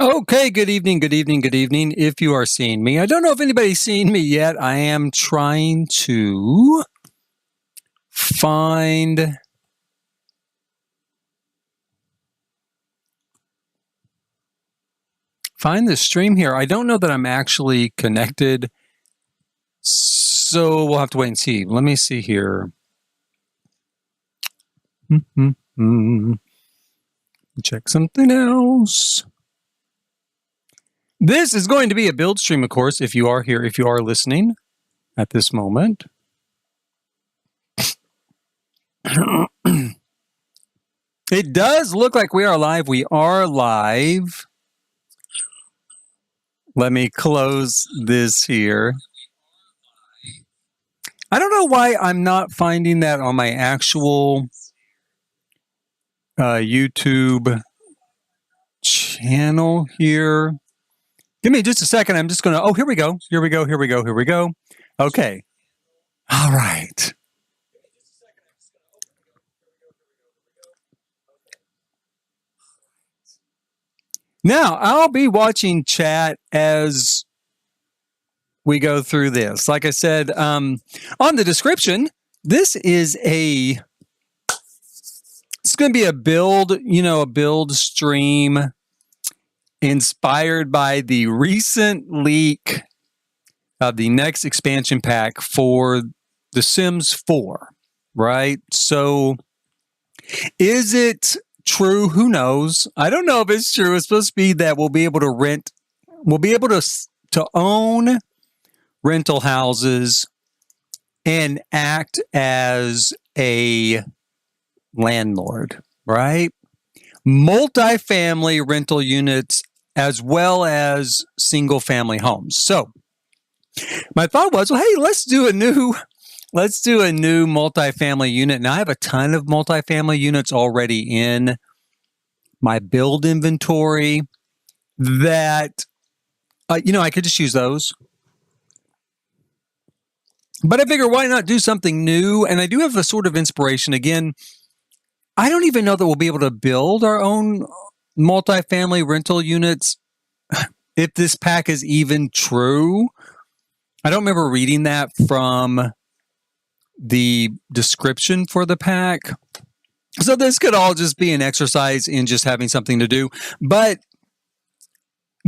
Okay, good evening, good evening, good evening. If you are seeing me, I don't know if anybody's seen me yet. I am trying to find the stream here. I don't know that I'm actually connected, so we'll have to wait and see. Let me see here. Check something else. This is going to be a build stream, of course, if you are here, if you are listening at this moment. It does look like we are live. We are live. Let me close this here. I don't know why I'm not finding that on my actual YouTube channel here. Give me just a second. I'm just going to, here we go. Here we go. Here we go. Here we go. Okay. All right. Now, I'll be watching chat as we go through this. Like I said, on the description, this is it's going to be a build stream inspired by the recent leak of the next expansion pack for The Sims 4, right? So is it true? Who knows? I don't know if it's true. It's supposed to be that we'll be able to own rental houses and act as a landlord, right? Multifamily rental units as well as single family homes. So my thought was, well, hey, let's do a new multifamily unit. Now I have a ton of multifamily units already in my build inventory that, I could just use those. But I figure, why not do something new? And I do have a sort of inspiration. Again, I don't even know that we'll be able to build our own multifamily rental units if this pack is even true. I don't remember reading that from the description for the pack. So this could all just be an exercise in just having something to do. But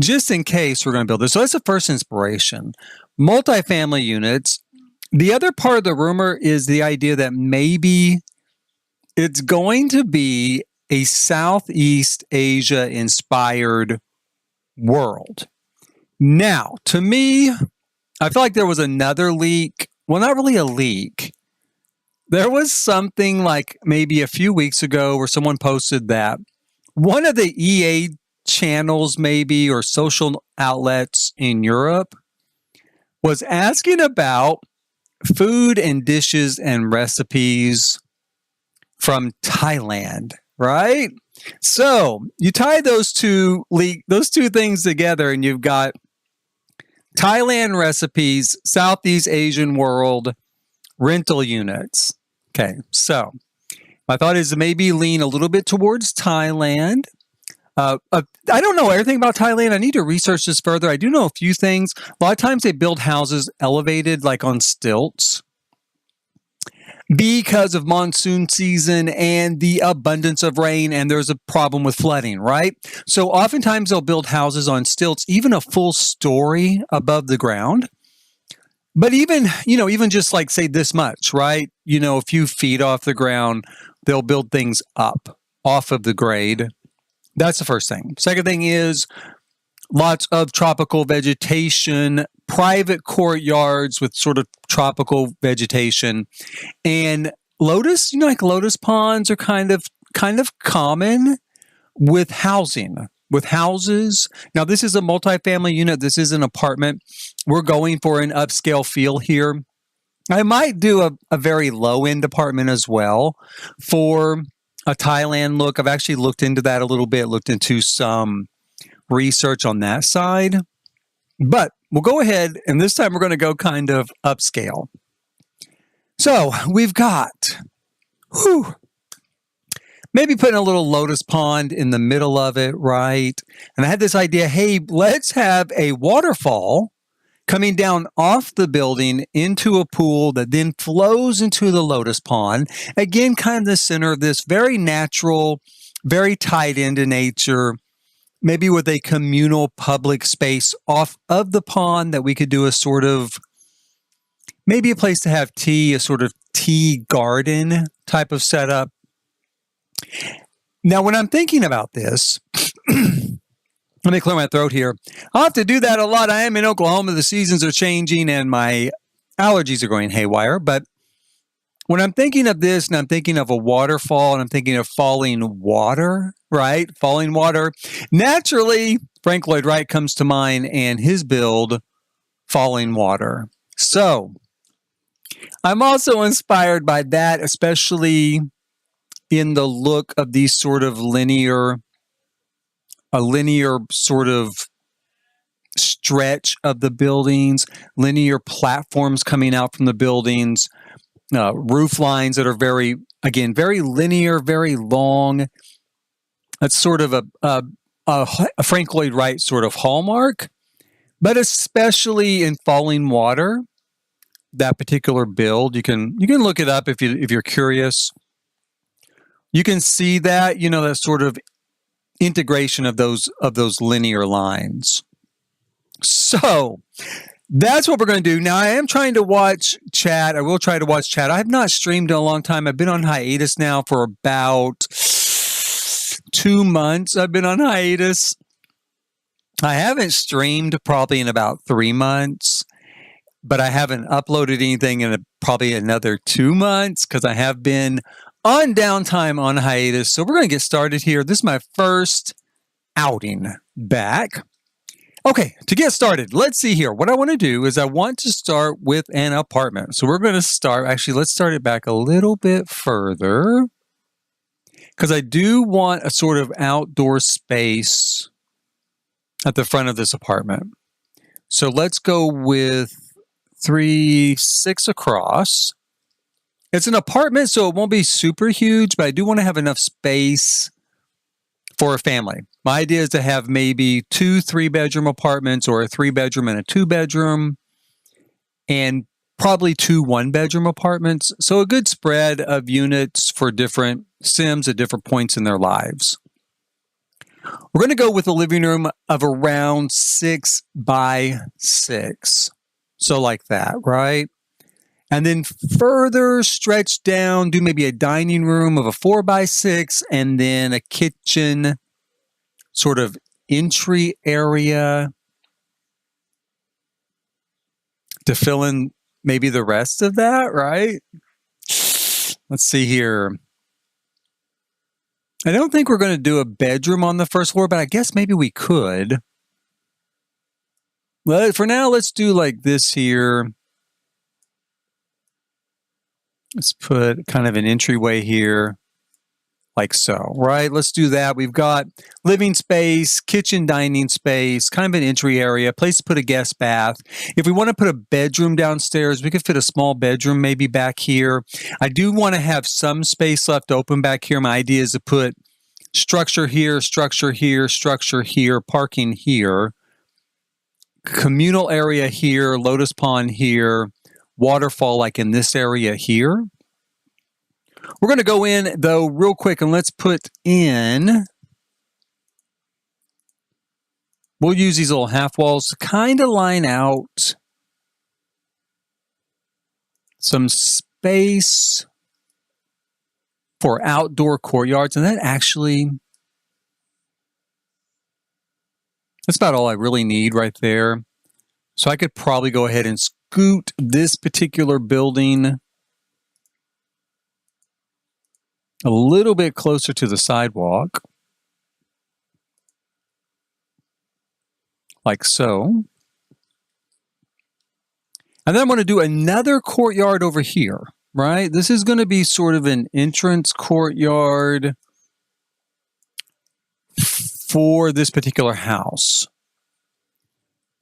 just in case we're going to build this. So that's the first inspiration. Multifamily units. The other part of the rumor is the idea that maybe it's going to be a Southeast Asia inspired world. Now, to me, I feel like there was another leak. Well, not really a leak. There was something like maybe a few weeks ago where someone posted that one of the EA channels, maybe, or social outlets in Europe was asking about food and dishes and recipes from Thailand, right? So you tie those two things together and you've got Thailand recipes, Southeast Asian world, rental units. Okay, so my thought is to maybe lean a little bit towards Thailand. I don't know everything about Thailand. I need to research this further. I do know a few things. A lot of times they build houses elevated, like on stilts, because of monsoon season and the abundance of rain, and there's a problem with flooding, right? So oftentimes they'll build houses on stilts, even a full story above the ground. But even just like, say, this much, right? A few feet off the ground, they'll build things up off of the grade. That's the first thing. Second thing is lots of tropical vegetation, private courtyards with sort of tropical vegetation, and lotus, like lotus ponds are kind of common with housing. With houses. Now, this is a multifamily unit. This is an apartment. We're going for an upscale feel here. I might do a very low-end apartment as well for a Thailand look. I've actually looked into that a little bit, looked into some research on that side. But we'll go ahead, and this time we're going to go kind of upscale. So we've got maybe putting a little lotus pond in the middle of it, right? And I had this idea, hey, let's have a waterfall coming down off the building into a pool that then flows into the lotus pond. Again, kind of the center of this, very natural, very tied into nature, maybe with a communal public space off of the pond that we could do a sort of, maybe a place to have tea, a sort of tea garden type of setup. Now, when I'm thinking about this, let me clear my throat here. I'll have to do that a lot. I am in Oklahoma. The seasons are changing and my allergies are going haywire. But when I'm thinking of this and I'm thinking of a waterfall and I'm thinking of falling water, right? Falling water. Naturally, Frank Lloyd Wright comes to mind and his build, Falling Water. So I'm also inspired by that, especially in the look of these sort of linear sort of stretch of the buildings, linear platforms coming out from the buildings, roof lines that are very linear, very long. That's sort of a Frank Lloyd Wright sort of hallmark, but especially in Falling Water, that particular build, you can look it up if you're curious. You can see that, that sort of integration of those linear lines. So that's what we're going to do. Now, I am trying to watch chat. I will try to watch chat. I have not streamed in a long time. I've been on hiatus now for about 2 months. I've been on hiatus. I haven't streamed probably in about 3 months, but I haven't uploaded anything in probably another 2 months because I have been on downtime, on hiatus. So we're going to get started here. This is my first outing back. Okay, to get started, let's see here. What I want to do is I want to start with an apartment. So we're going to start, actually, let's start it back a little bit further because I do want a sort of outdoor space at the front of this apartment. So let's go with 3-6 across. It's an apartment, so it won't be super huge, but I do want to have enough space for a family. My idea is to have maybe 2 3-bedroom apartments or a 3-bedroom and a 2-bedroom and probably 2 1-bedroom apartments. So a good spread of units for different Sims at different points in their lives. We're going to go with a living room of around 6 by 6. So like that, right? And then further stretch down, do maybe a dining room of a 4 by 6 and then a kitchen sort of entry area to fill in maybe the rest of that, right? Let's see here. I don't think we're going to do a bedroom on the first floor, but I guess maybe we could. Well, for now, let's do like this here. Let's put kind of an entryway here, like so, right? Let's do that. We've got living space, kitchen, dining space, kind of an entry area, place to put a guest bath. If we want to put a bedroom downstairs, we could fit a small bedroom maybe back here. I do want to have some space left open back here. My idea is to put structure here, structure here, structure here, parking here, communal area here, lotus pond here, waterfall like in this area here. We're going to go in, though, real quick, and let's put in, we'll use these little half walls to kind of line out some space for outdoor courtyards. And that actually, that's about all I really need right there. So I could probably go ahead and scoot this particular building a little bit closer to the sidewalk, like so. And then I'm going to do another courtyard over here, right? This is going to be sort of an entrance courtyard for this particular house.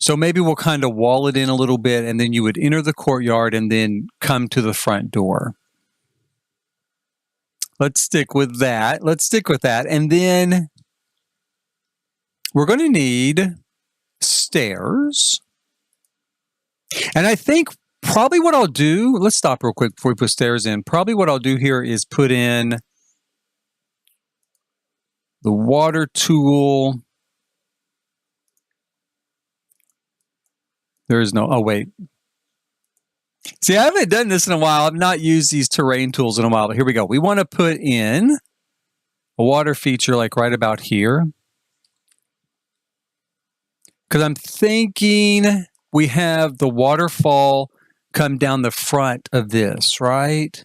So maybe we'll kind of wall it in a little bit, and then you would enter the courtyard and then come to the front door. Let's stick with that. Let's stick with that. And then we're going to need stairs. And I think probably what I'll do, let's stop real quick before we put stairs in. Probably what I'll do here is put in the water tool. There is no, oh wait. See, I haven't done this in a while. I've not used these terrain tools in a while, but here we go. We want to put in a water feature like right about here. Because I'm thinking we have the waterfall come down the front of this, right?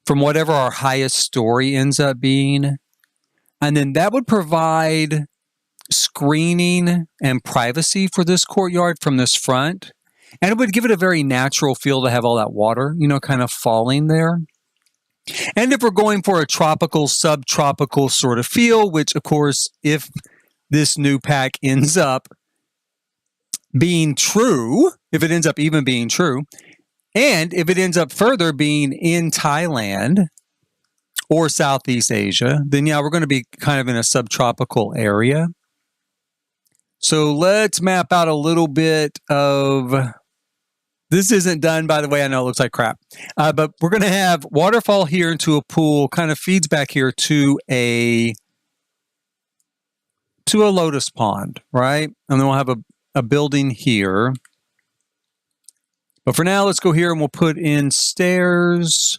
From whatever our highest story ends up being. And then that would provide screening and privacy for this courtyard from this front. And it would give it a very natural feel to have all that water, you know, kind of falling there. And if we're going for a tropical, subtropical sort of feel, which of course, if this new pack ends up being true, if it ends up even being true, and if it ends up further being in Thailand or Southeast Asia, then yeah, we're going to be kind of in a subtropical area. So let's map out a little bit of, this isn't done, by the way, I know it looks like crap, but we're going to have waterfall here into a pool, kind of feeds back here to a lotus pond, right? And then we'll have a building here. But for now, let's go here and we'll put in stairs.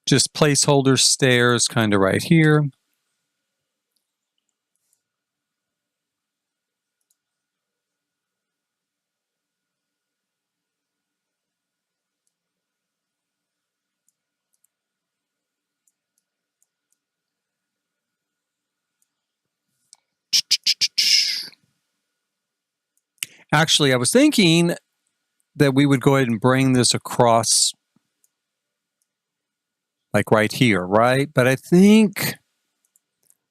Just placeholder stairs kind of right here. Actually, I was thinking that we would go ahead and bring this across like right here, right? But I think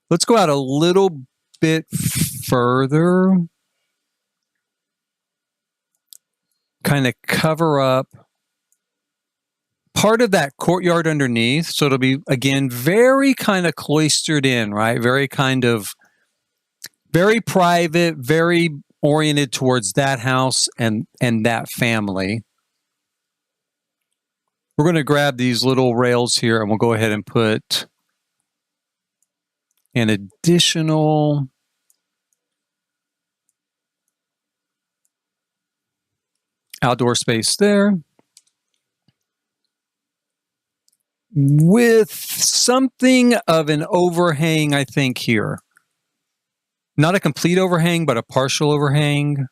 let's go out a little bit further. Kind of cover up part of that courtyard underneath. So it'll be, again, very kind of cloistered in, right? Very kind of, very private, very oriented towards that house and that family. We're going to grab these little rails here and we'll go ahead and put an additional outdoor space there with something of an overhang, I think, here. Not a complete overhang, but a partial overhang.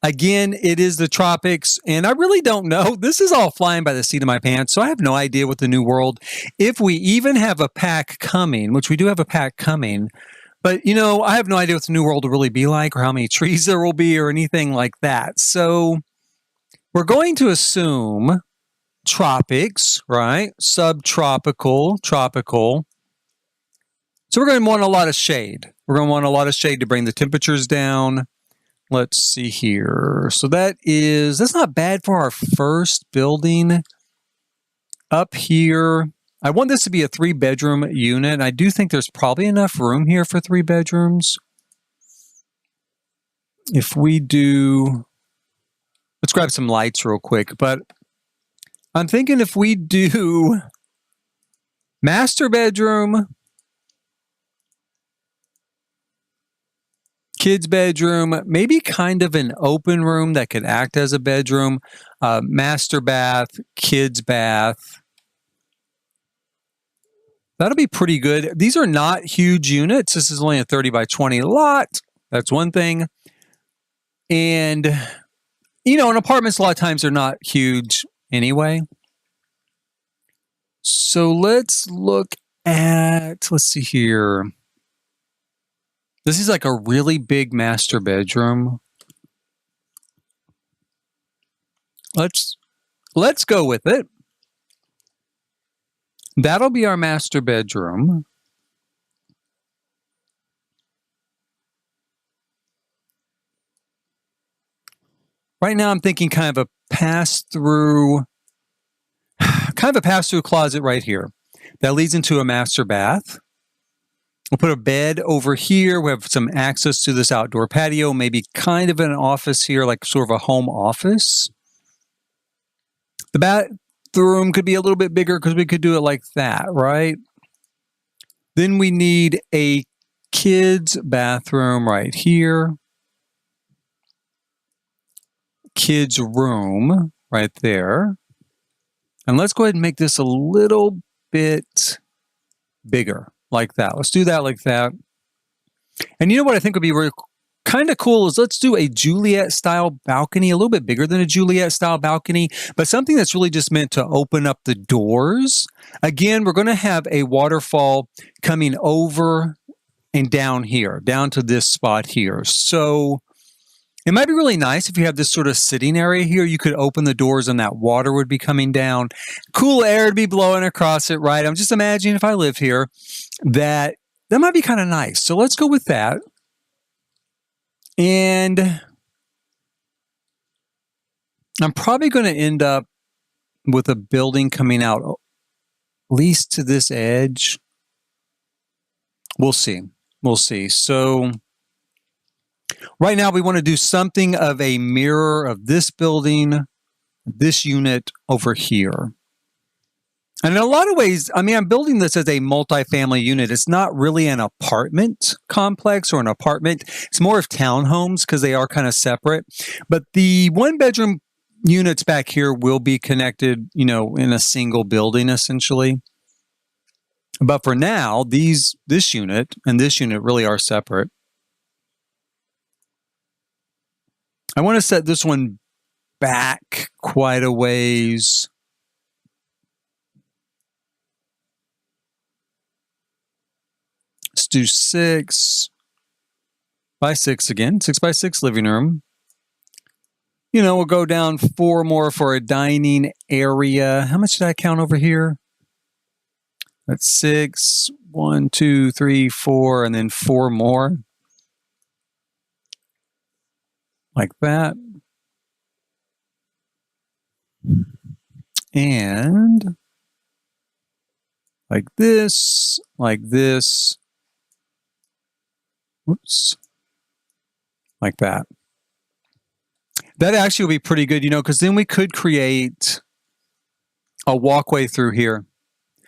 Again, it is the tropics, and I really don't know. This is all flying by the seat of my pants, so I have no idea what the new world, if we even have a pack coming, which we do have a pack coming, but, you know, I have no idea what the new world will really be like or how many trees there will be or anything like that. So we're going to assume tropics, right? Subtropical, tropical. So we're going to want a lot of shade. We're going to want a lot of shade to bring the temperatures down. Let's see here. So that's not bad for our first building. Up here, I want this to be a 3-bedroom unit. And I do think there's probably enough room here for 3 bedrooms. If we do, let's grab some lights real quick, but I'm thinking if we do master bedroom, kids bedroom, maybe kind of an open room that could act as a bedroom, master bath, kids bath. That'll be pretty good. These are not huge units. This is only a 30 by 20 lot. That's one thing. And, you know, in apartments, a lot of times they're not huge anyway. So let's look at, let's see here. This is like a really big master bedroom. Let's go with it. That'll be our master bedroom. Right now I'm thinking kind of a pass-through closet right here that leads into a master bath. We'll put a bed over here. We have some access to this outdoor patio, maybe kind of an office here, like sort of a home office. The bathroom could be a little bit bigger because we could do it like that, right? Then we need a kids' bathroom right here. Kids' room right there. And let's go ahead and make this a little bit bigger, like that. Let's do that like that. And you know what I think would be really kind of cool is let's do a Juliet-style balcony, a little bit bigger than a Juliet-style balcony, but something that's really just meant to open up the doors. Again, we're going to have a waterfall coming over and down here, down to this spot here. So it might be really nice if you have this sort of sitting area here. You could open the doors and that water would be coming down. Cool air to be blowing across it, right? I'm just imagining if I live here that might be kind of nice. So let's go with that. And I'm probably going to end up with a building coming out at least to this edge. We'll see. We'll see. So right now we want to do something of a mirror of this building, this unit over here. And in a lot of ways, I mean, I'm building this as a multifamily unit. It's not really an apartment complex or an apartment. It's more of townhomes because they are kind of separate. But the one-bedroom units back here will be connected, you know, in a single building, essentially. But for now, this unit and this unit really are separate. I want to set this one back quite a ways. Let's do 6 by 6 again, 6 by 6 living room. You know, we'll go down 4 more for a dining area. How much did I count over here? That's 6, 1, 2, 3, 4, and then 4 more. Like that. And like this, like this. Whoops. Like that. That actually would be pretty good, you know, because then we could create a walkway through here.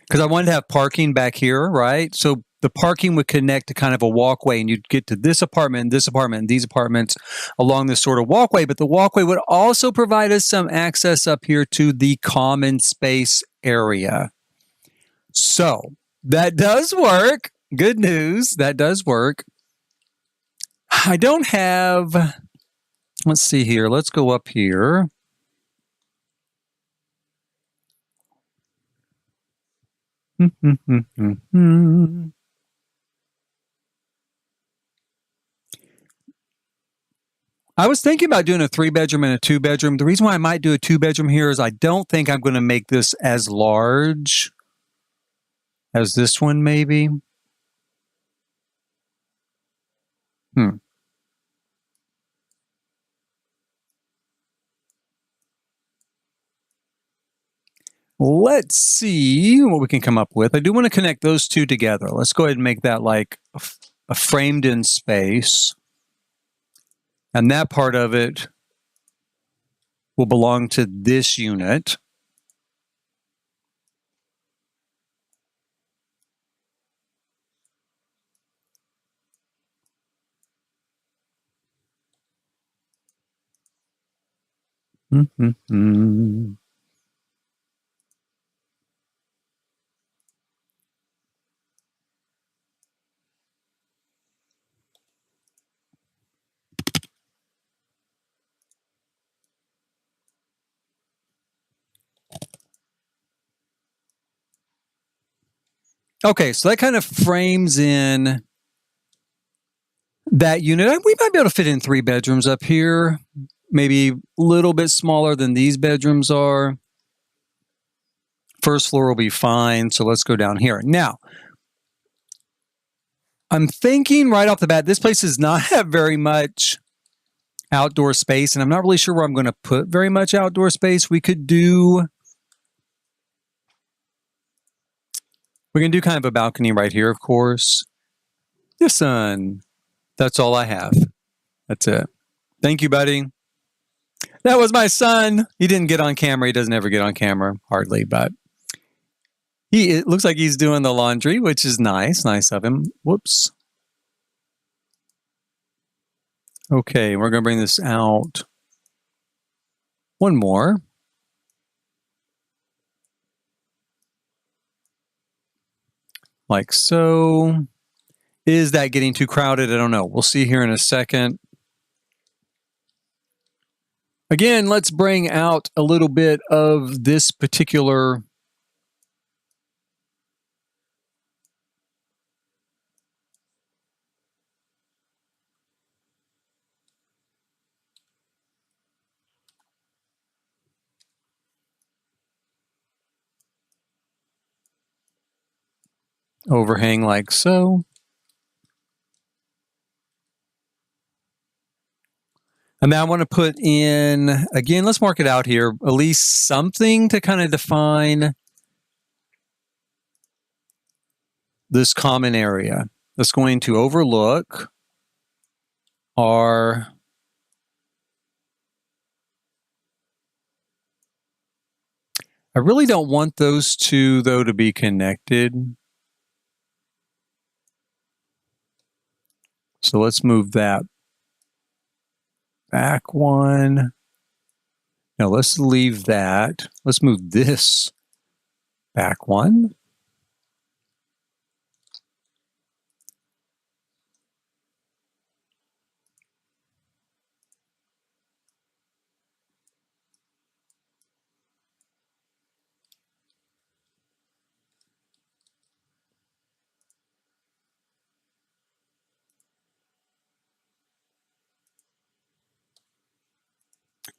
Because I wanted to have parking back here, right? So the parking would connect to kind of a walkway, and you'd get to this apartment, and these apartments along this sort of walkway. But the walkway would also provide us some access up here to the common space area. So that does work. Good news. That does work. I don't have, let's see here. Let's go up here. I was thinking about doing a 3-bedroom and a 2-bedroom. The reason why I might do a 2-bedroom here is I don't think I'm going to make this as large as this one, maybe. Let's see what we can come up with. I do want to connect those two together. Let's go ahead and make that like a framed-in space. And that part of it will belong to this unit. Okay, so that kind of frames in that unit. We might be able to fit in 3 bedrooms up here, maybe a little bit smaller than these bedrooms are. First floor will be fine, so let's go down here. Now, I'm thinking right off the bat, this place does not have very much outdoor space, and I'm not really sure where I'm going to put very much outdoor space. We can do kind of a balcony right here, of course. The sun. That's all I have. That's it. Thank you, buddy. That was my son. He didn't get on camera. He doesn't ever get on camera, hardly, but it looks like he's doing the laundry, which is nice. Nice of him. Whoops. Okay, we're going to bring this out. One more. Like so. Is that getting too crowded? I don't know. We'll see here in a second. Again, let's bring out a little bit of this particular overhang like so. And now I want to put in, again, let's mark it out here, at least something to kind of define this common area that's going to overlook our I really don't want those two, though, to be connected. So let's move that back one. Now let's leave that. Let's move this back one.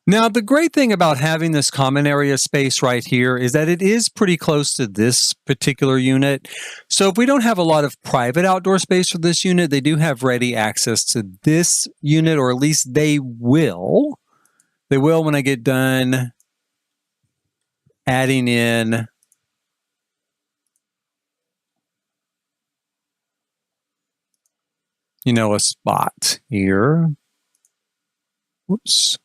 Now, the great thing about having this common area space right here is that it is pretty close to this particular unit. So if we don't have a lot of private outdoor space for this unit, they do have ready access to this unit, or at least they will. They will when I get done adding in a spot here. Whoops.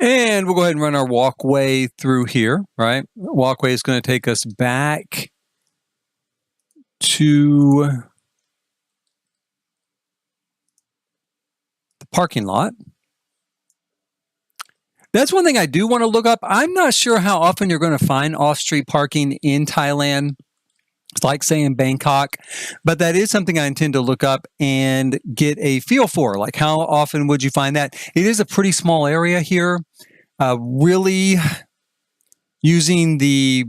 And we'll go ahead and run our walkway through here, right? Walkway is going to take us back to the parking lot. That's one thing I do want to look up. I'm not sure how often you're going to find off-street parking in Thailand. It's like, say, in Bangkok, but that is something I intend to look up and get a feel for. Like, how often would you find that? It is a pretty small area here. Really using the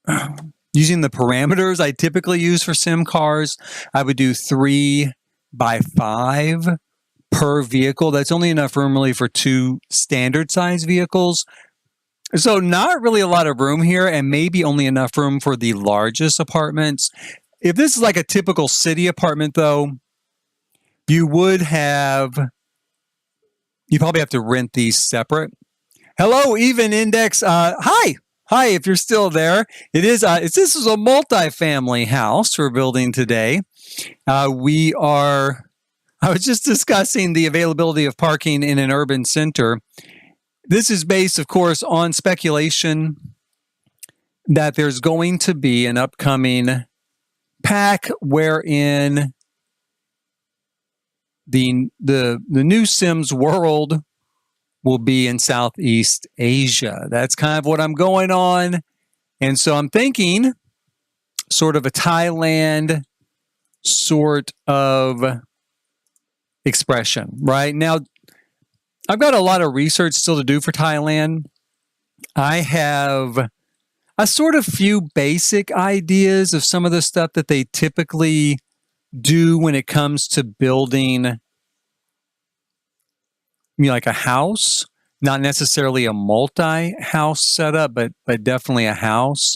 parameters I typically use for sim cars, I would do 3 by 5 per vehicle. That's only enough room really for 2 standard size vehicles. So not really a lot of room here, and maybe only enough room for the largest apartments. If this is like a typical city apartment, though, you probably have to rent these separate. Hello, Even Index. Hi, if you're still there. This is a multi-family house we're building today. I was just discussing the availability of parking in an urban center. This is based, of course, on speculation that there's going to be an upcoming pack wherein the new Sims world will be in Southeast Asia. That's kind of what I'm going on. And so I'm thinking sort of a Thailand sort of expression, right? Now, I've got a lot of research still to do for Thailand. I have a sort of few basic ideas of some of the stuff that they typically do when it comes to building, like a house, not necessarily a multi-house setup, but definitely a house.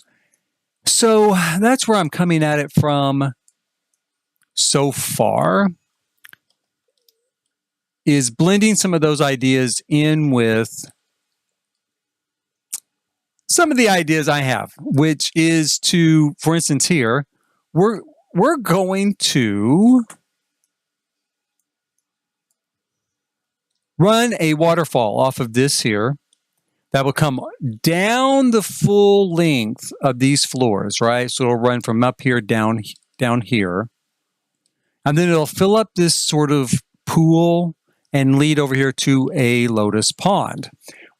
So that's where I'm coming at it from so far, is blending some of those ideas in with some of the ideas I have, which is to, for instance, here, we're going to run a waterfall off of this here that will come down the full length of these floors, right? So it'll run from up here down here. And then it'll fill up this sort of pool and lead over here to a lotus pond,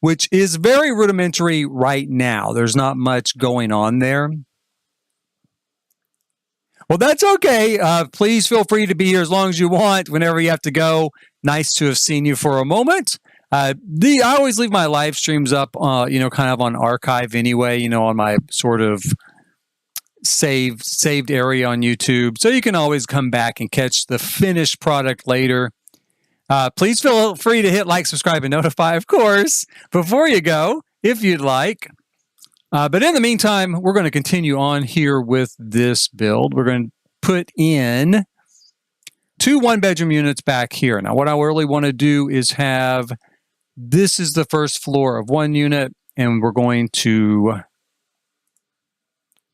which is very rudimentary right now. There's not much going on there. Well, that's okay. Please feel free to be here as long as you want, whenever you have to go. Nice to have seen you for a moment. I always leave my live streams up, kind of on archive anyway, on my sort of saved area on YouTube. So you can always come back and catch the finished product later. Please feel free to hit like, subscribe, and notify, of course, before you go, if you'd like. But in the meantime, we're going to continue on here with this build. We're going to put in 2 one-bedroom units back here. Now, what I really want to do is have, this is the first floor of one unit, and we're going to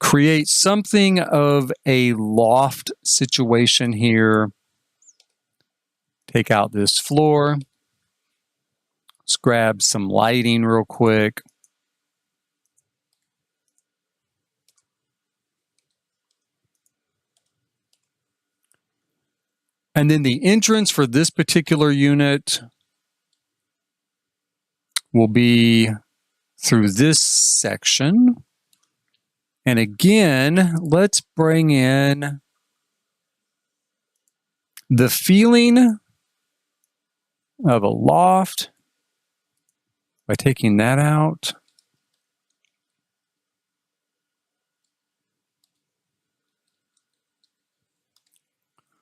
create something of a loft situation here. Take out this floor. Let's grab some lighting real quick. And then the entrance for this particular unit will be through this section. And again, let's bring in the feeling of a loft by taking that out.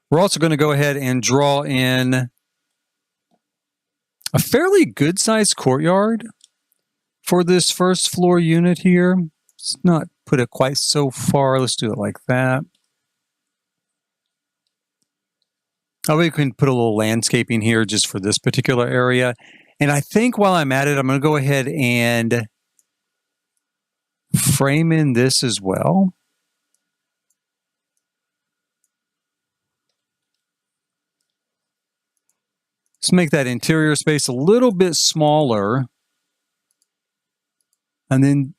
We're also going to go ahead and draw in a fairly good-sized courtyard for this first floor unit here. Let's not put it quite so far. Let's do it like that. Oh, we can put a little landscaping here just for this particular area. And I think while I'm at it, I'm going to go ahead and frame in this as well. Let's make that interior space a little bit smaller. And then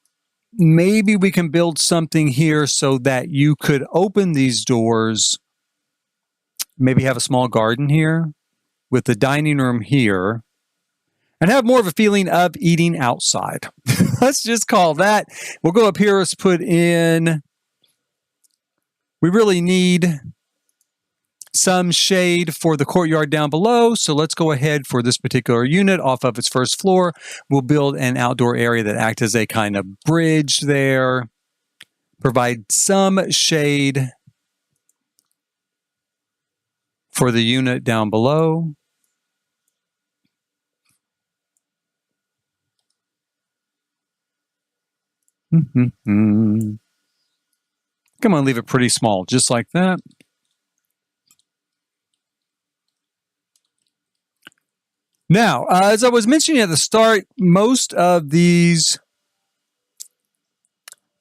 maybe we can build something here so that you could open these doors, maybe have a small garden here with the dining room here, and have more of a feeling of eating outside. Let's just call that. We'll go up here. Let's put in, we really need some shade for the courtyard down below. So let's go ahead for this particular unit off of its first floor. We'll build an outdoor area that acts as a kind of bridge there. Provide some shade for the unit down below. Come on, leave it pretty small, just like that. Now, as I was mentioning at the start, most of these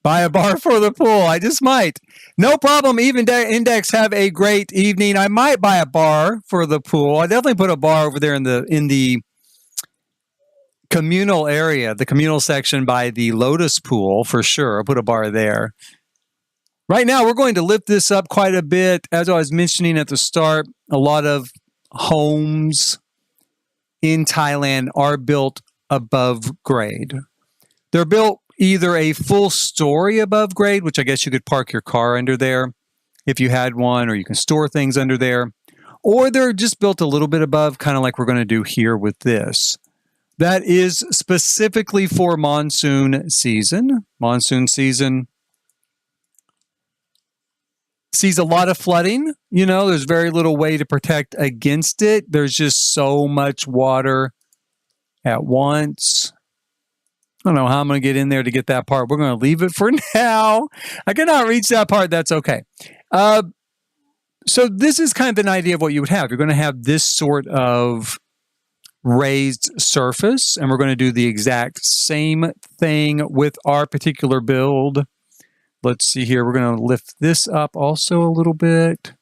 buy a bar for the pool. I just might. No problem. Even Index, have a great evening. I might buy a bar for the pool. I definitely put a bar over there in the communal area, the communal section by the Lotus pool for sure. I'll put a bar there. Right now, we're going to lift this up quite a bit. As I was mentioning at the start, a lot of homes in Thailand are built above grade. They're built either a full story above grade, which I guess you could park your car under there if you had one, or you can store things under there, or they're just built a little bit above, kind of like we're going to do here with this. That is specifically for monsoon season. Monsoon season sees a lot of flooding. You know, there's very little way to protect against it. There's just so much water at once. I don't know how I'm going to get in there to get that part. We're going to leave it for now. I cannot reach that part. That's okay. So this is kind of an idea of what you would have. You're going to have this sort of raised surface, and we're going to do the exact same thing with our particular build. Let's see here. We're going to lift this up also a little bit,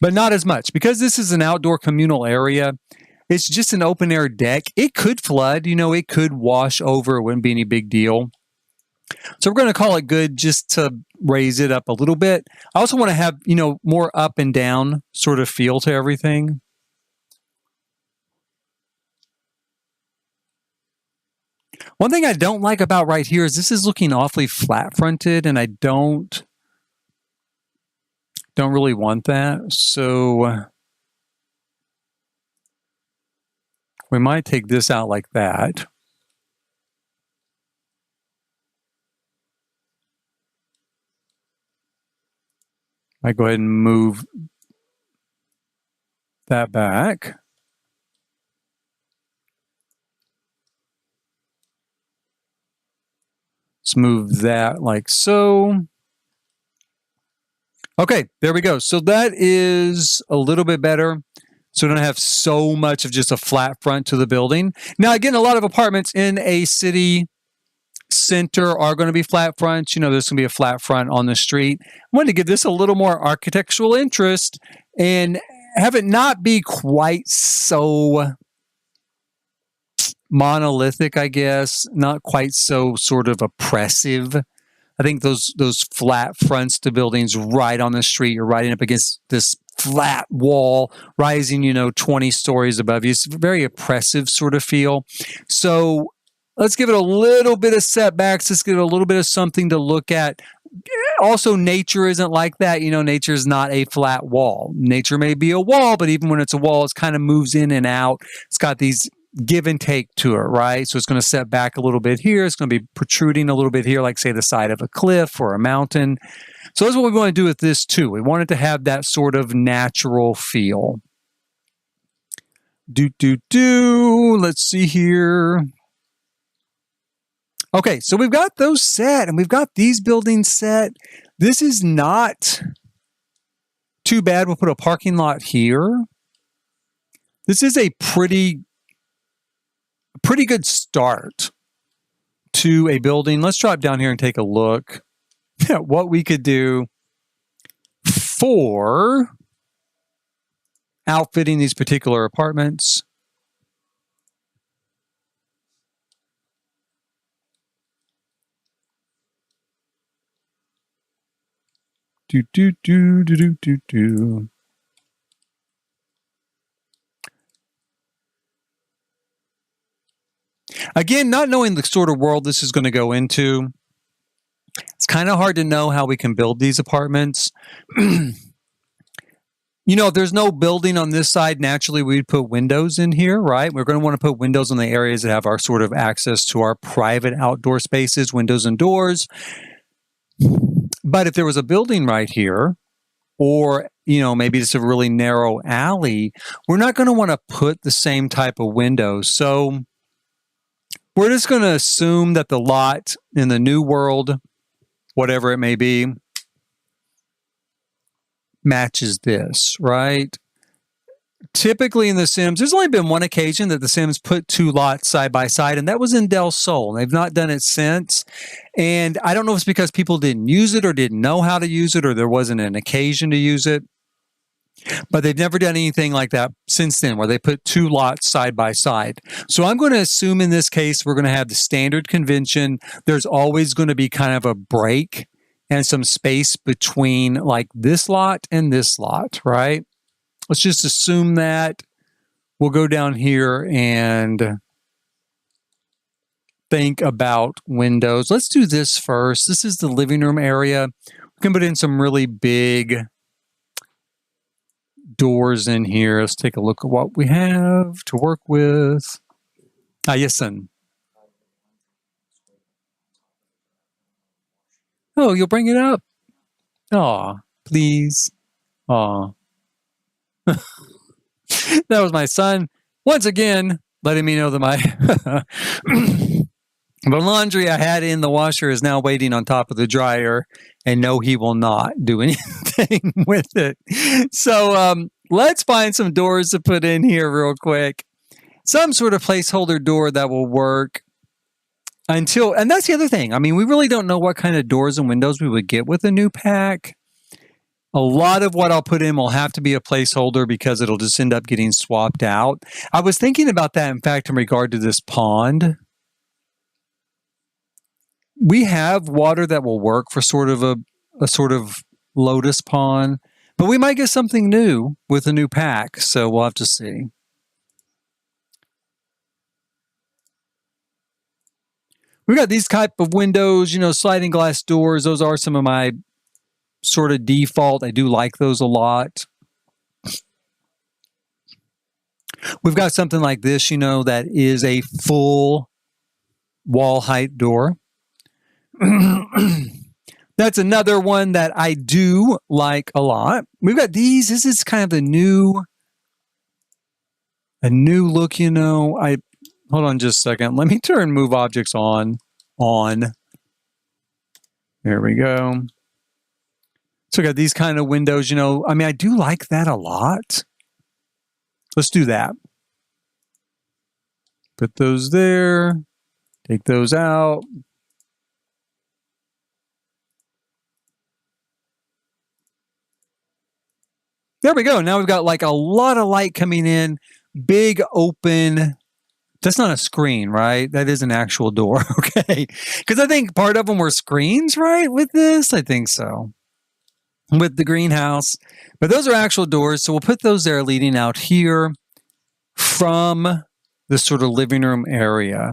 but not as much because this is an outdoor communal area. It's just an open air deck. It could flood, you know, it could wash over. It wouldn't be any big deal. So we're going to call it good just to raise it up a little bit. I also want to have, you know, more up and down sort of feel to everything. One thing I don't like about right here is this is looking awfully flat fronted, and I don't really want that. So we might take this out like that. I go ahead and move that back. Let's move that like so. Okay, there we go. So that is a little bit better. So we don't have so much of just a flat front to the building. Now, again, a lot of apartments in a city center are going to be flat fronts. You know, there's going to be a flat front on the street. I wanted to give this a little more architectural interest and have it not be quite so monolithic, I guess, not quite so sort of oppressive. I think those flat fronts to buildings right on the street, you're riding up against this flat wall rising, you know, 20 stories above you. It's a very oppressive sort of feel. So let's give it a little bit of setbacks. Let's give it a little bit of something to look at. Also, nature isn't like that. You know, nature is not a flat wall. Nature may be a wall, but even when it's a wall, it kind of moves in and out. It's got these give and take to it, right? So it's going to set back a little bit here. It's going to be protruding a little bit here, like say the side of a cliff or a mountain. So that's what we want to do with this too. We want it to have that sort of natural feel. Let's see here. Okay, so we've got those set and we've got these buildings set. This is not too bad. We'll put a parking lot here. This is a pretty good start to a building. Let's drop down here and take a look at what we could do for outfitting these particular apartments. Again, not knowing the sort of world this is going to go into, it's kind of hard to know how we can build these apartments. You know, if there's no building on this side, naturally we'd put windows in here, right? We're going to want to put windows in the areas that have our sort of access to our private outdoor spaces, windows and doors. But if there was a building right here, or, you know, maybe it's a really narrow alley, we're not going to want to put the same type of windows. So we're just going to assume that the lot in the new world, whatever it may be, matches this, right? Typically in The Sims, there's only been one occasion that The Sims put two lots side by side, and that was in Del Sol. They've not done it since. And I don't know if it's because people didn't use it or didn't know how to use it or there wasn't an occasion to use it. But they've never done anything like that since then, where they put two lots side by side. So I'm going to assume in this case, we're going to have the standard convention. There's always going to be kind of a break and some space between like this lot and this lot, right? Let's just assume that. We'll go down here and think about windows. Let's do this first. This is the living room area. We can put in some really big doors in here. Let's take a look at what we have to work with. Yes, son. Oh, you'll bring it up? Aw, please. Aw. That was my son, once again, letting me know that my the laundry I had in the washer is now waiting on top of the dryer, and no, he will not do anything with it. So let's find some doors to put in here real quick. Some sort of placeholder door that will work until, and that's the other thing. I mean, we really don't know what kind of doors and windows we would get with a new pack. A lot of what I'll put in will have to be a placeholder because it'll just end up getting swapped out. I was thinking about that, in fact, in regard to this pond. We have water that will work for sort of a sort of lotus pond, but we might get something new with a new pack, so we'll have to see. We got these type of windows, sliding glass doors. Those are some of my sort of default. I do like those a lot. We've got something like this, that is a full wall height door. That's another one that I do like a lot. We've got these. This is kind of a new look, hold on just a second. Let me turn move objects on. There we go. So we got these kind of windows, I do like that a lot. Let's do that. Put those there. Take those out. There we go. Now we've got like a lot of light coming in. Big open. That's not a screen, right? That is an actual door. Okay. Because I think part of them were screens, right? With this? I think so. With the greenhouse. But those are actual doors. So we'll put those there leading out here from the sort of living room area.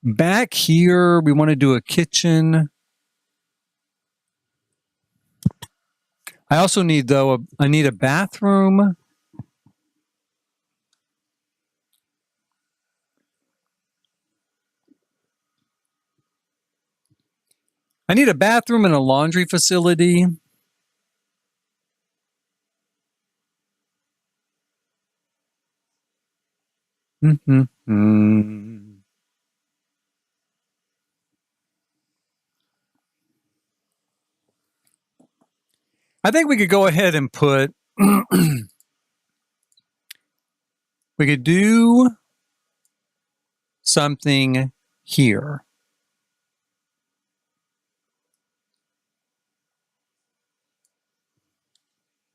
Back here, we want to do a kitchen. I also need, though, I need a bathroom. I need a bathroom and a laundry facility. I think we could go ahead and put, we could do something here.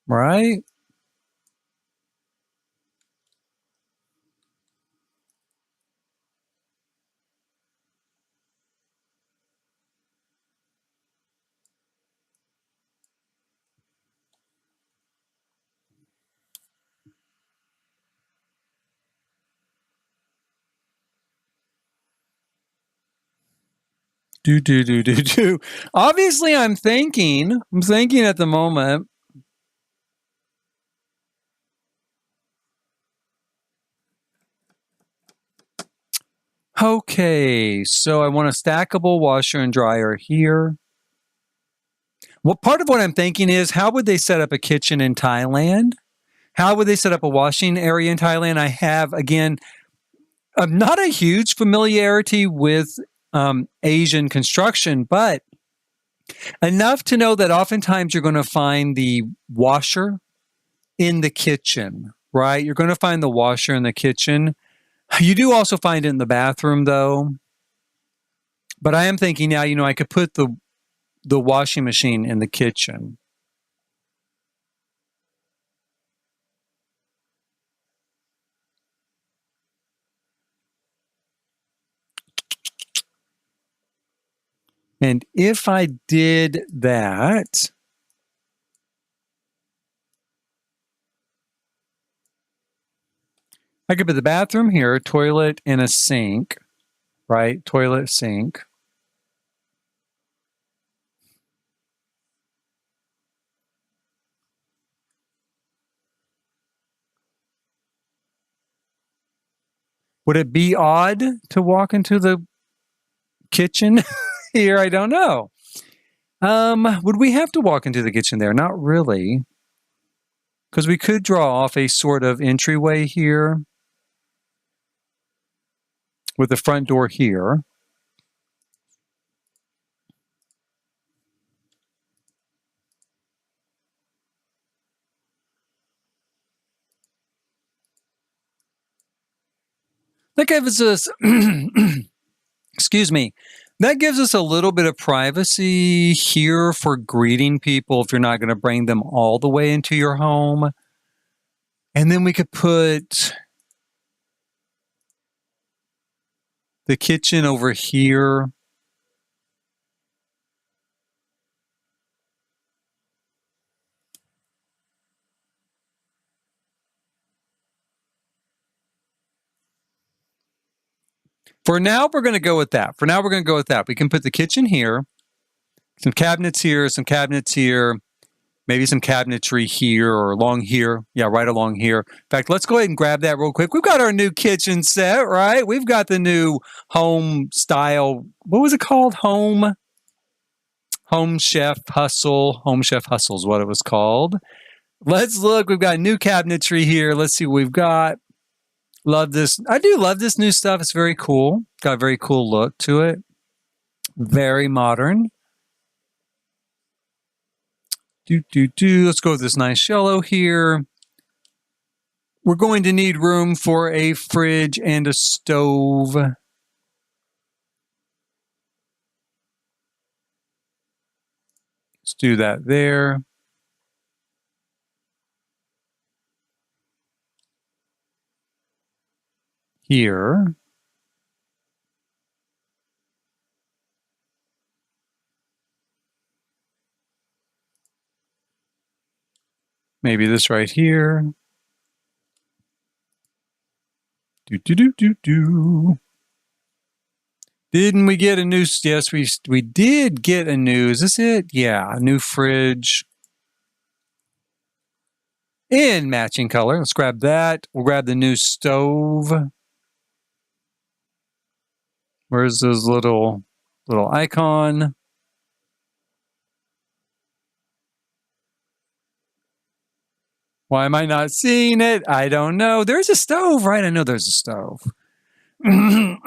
Right? Do. Obviously, I'm thinking at the moment. Okay, so I want a stackable washer and dryer here. Well, part of what I'm thinking is, how would they set up a kitchen in Thailand? How would they set up a washing area in Thailand? I have, again, not a huge familiarity with Asian construction, but enough to know that oftentimes you're going to find the washer in the kitchen, right? You're going to find the washer in the kitchen. You do also find it in the bathroom, though. But I am thinking now, I could put the washing machine in the kitchen. And if I did that, I could put the bathroom here, toilet, and a sink, right? Toilet, sink. Would it be odd to walk into the kitchen here? I don't know. Would we have to walk into the kitchen there? Not really. Because we could draw off a sort of entryway here with the front door here. That gives us, excuse me, that gives us a little bit of privacy here for greeting people if you're not going to bring them all the way into your home. And then we could put the kitchen over here. For now, we're going to go with that. We can put the kitchen here, some cabinets here, maybe some cabinetry here or along here. Yeah, right along here. In fact, let's go ahead and grab that real quick. We've got our new kitchen set, right? We've got the new home style. What was it called? Home Chef Hustle. Home Chef Hustle is what it was called. Let's look. We've got new cabinetry here. Let's see what we've got. Love this. I do love this new stuff. It's very cool. Got a very cool look to it. Very modern. Let's go with this nice yellow here. We're going to need room for a fridge and a stove. Let's do that there. Here. Maybe this right here. Didn't we get a new? Yes, we did get a new. Is this it? Yeah, a new fridge in matching color. Let's grab that. We'll grab the new stove. Where's this little icon? Why am I not seeing it? I don't know. There's a stove, right? I know there's a stove. I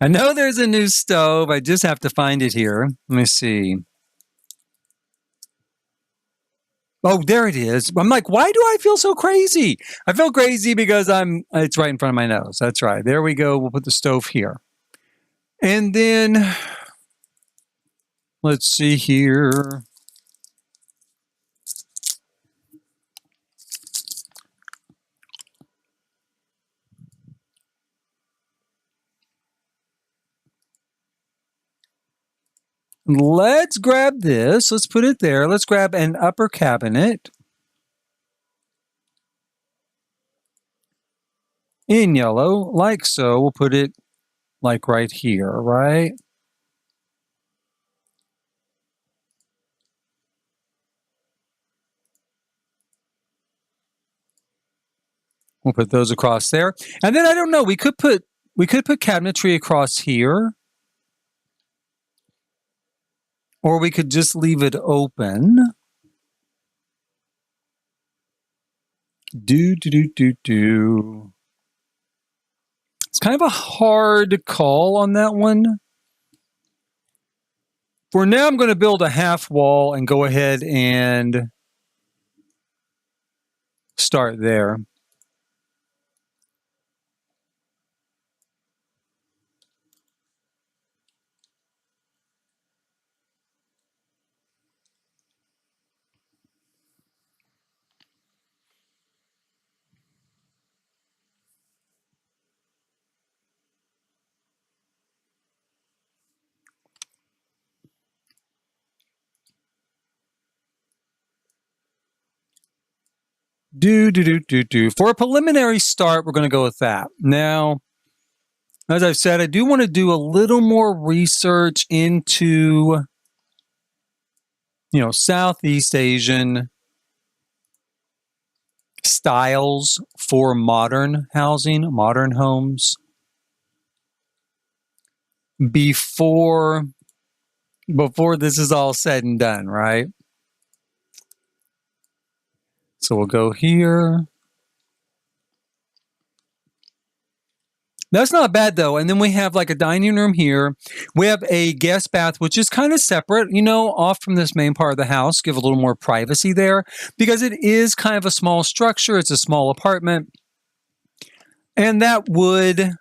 know there's a new stove. I just have to find it here. Let me see. Oh, there it is. I'm like, why do I feel so crazy? I feel crazy because it's right in front of my nose. That's right. There we go. We'll put the stove here. And then, let's see here. Let's grab this. Let's put it there. Let's grab an upper cabinet in yellow, like so. We'll put it like right here, right? We'll put those across there. And then I don't know, we could put cabinetry across here. Or we could just leave it open. It's kind of a hard call on that one. For now, I'm going to build a half wall and go ahead and start there. For a preliminary start, we're going to go with that. Now, as I've said, I do want to do a little more research into, Southeast Asian styles for modern housing, modern homes before this is all said and done, right? So we'll go here. That's not bad though. And then we have like a dining room here. We have a guest bath, which is kind of separate, you know, off from this main part of the house, give a little more privacy there because it is kind of a small structure. It's a small apartment. And that would,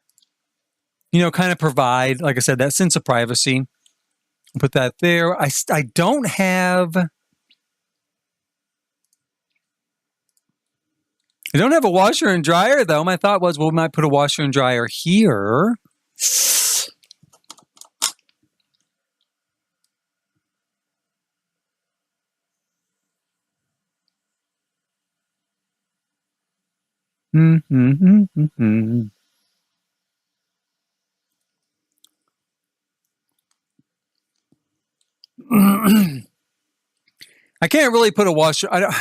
you know, kind of provide, like I said, that sense of privacy. Put that there. I don't have a washer and dryer, though. My thought was, well, we might put a washer and dryer here. I can't really put a washer. I don't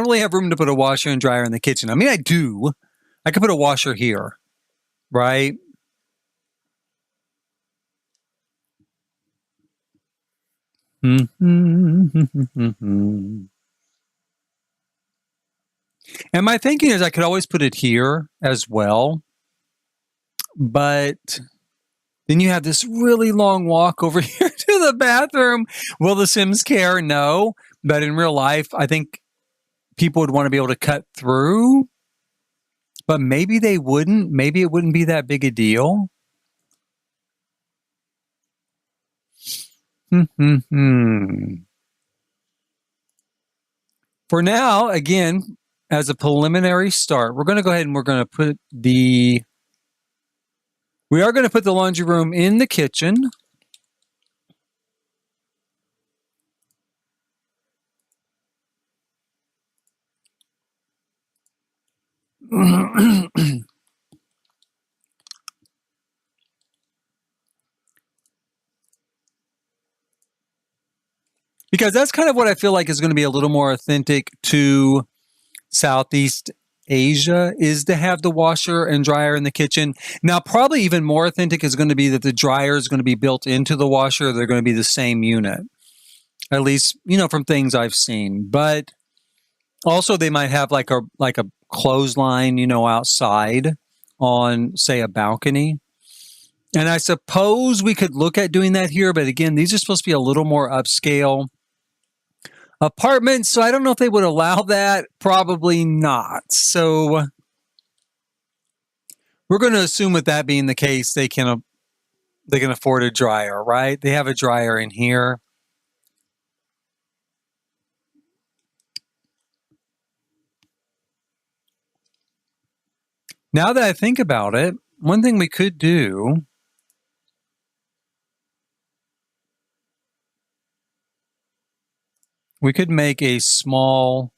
really have room to put a washer and dryer in the kitchen. I mean, I do. I could put a washer here, right? And my thinking is I could always put it here as well. But then you have this really long walk over here to the bathroom. Will the Sims care? No. But in real life, I think people would want to be able to cut through. But maybe they wouldn't. Maybe it wouldn't be that big a deal. For now, again, as a preliminary start, we're going to go ahead and we're going to put the laundry room in the kitchen. Because that's kind of what I feel like is going to be a little more authentic to Southeast Asia, is to have the washer and dryer in the kitchen. Now, probably even more authentic is going to be that the dryer is going to be built into the washer. They're going to be the same unit, at least, you know, from things I've seen. But also they might have like a clothesline, you know, outside on, say, a balcony. And I suppose we could look at doing that here. But again, these are supposed to be a little more upscale apartments, so I don't know if they would allow that. Probably not. So we're going to assume with that being the case, they can afford a dryer, right? They have a dryer in here. Now that I think about it, one thing we could do, we could make a small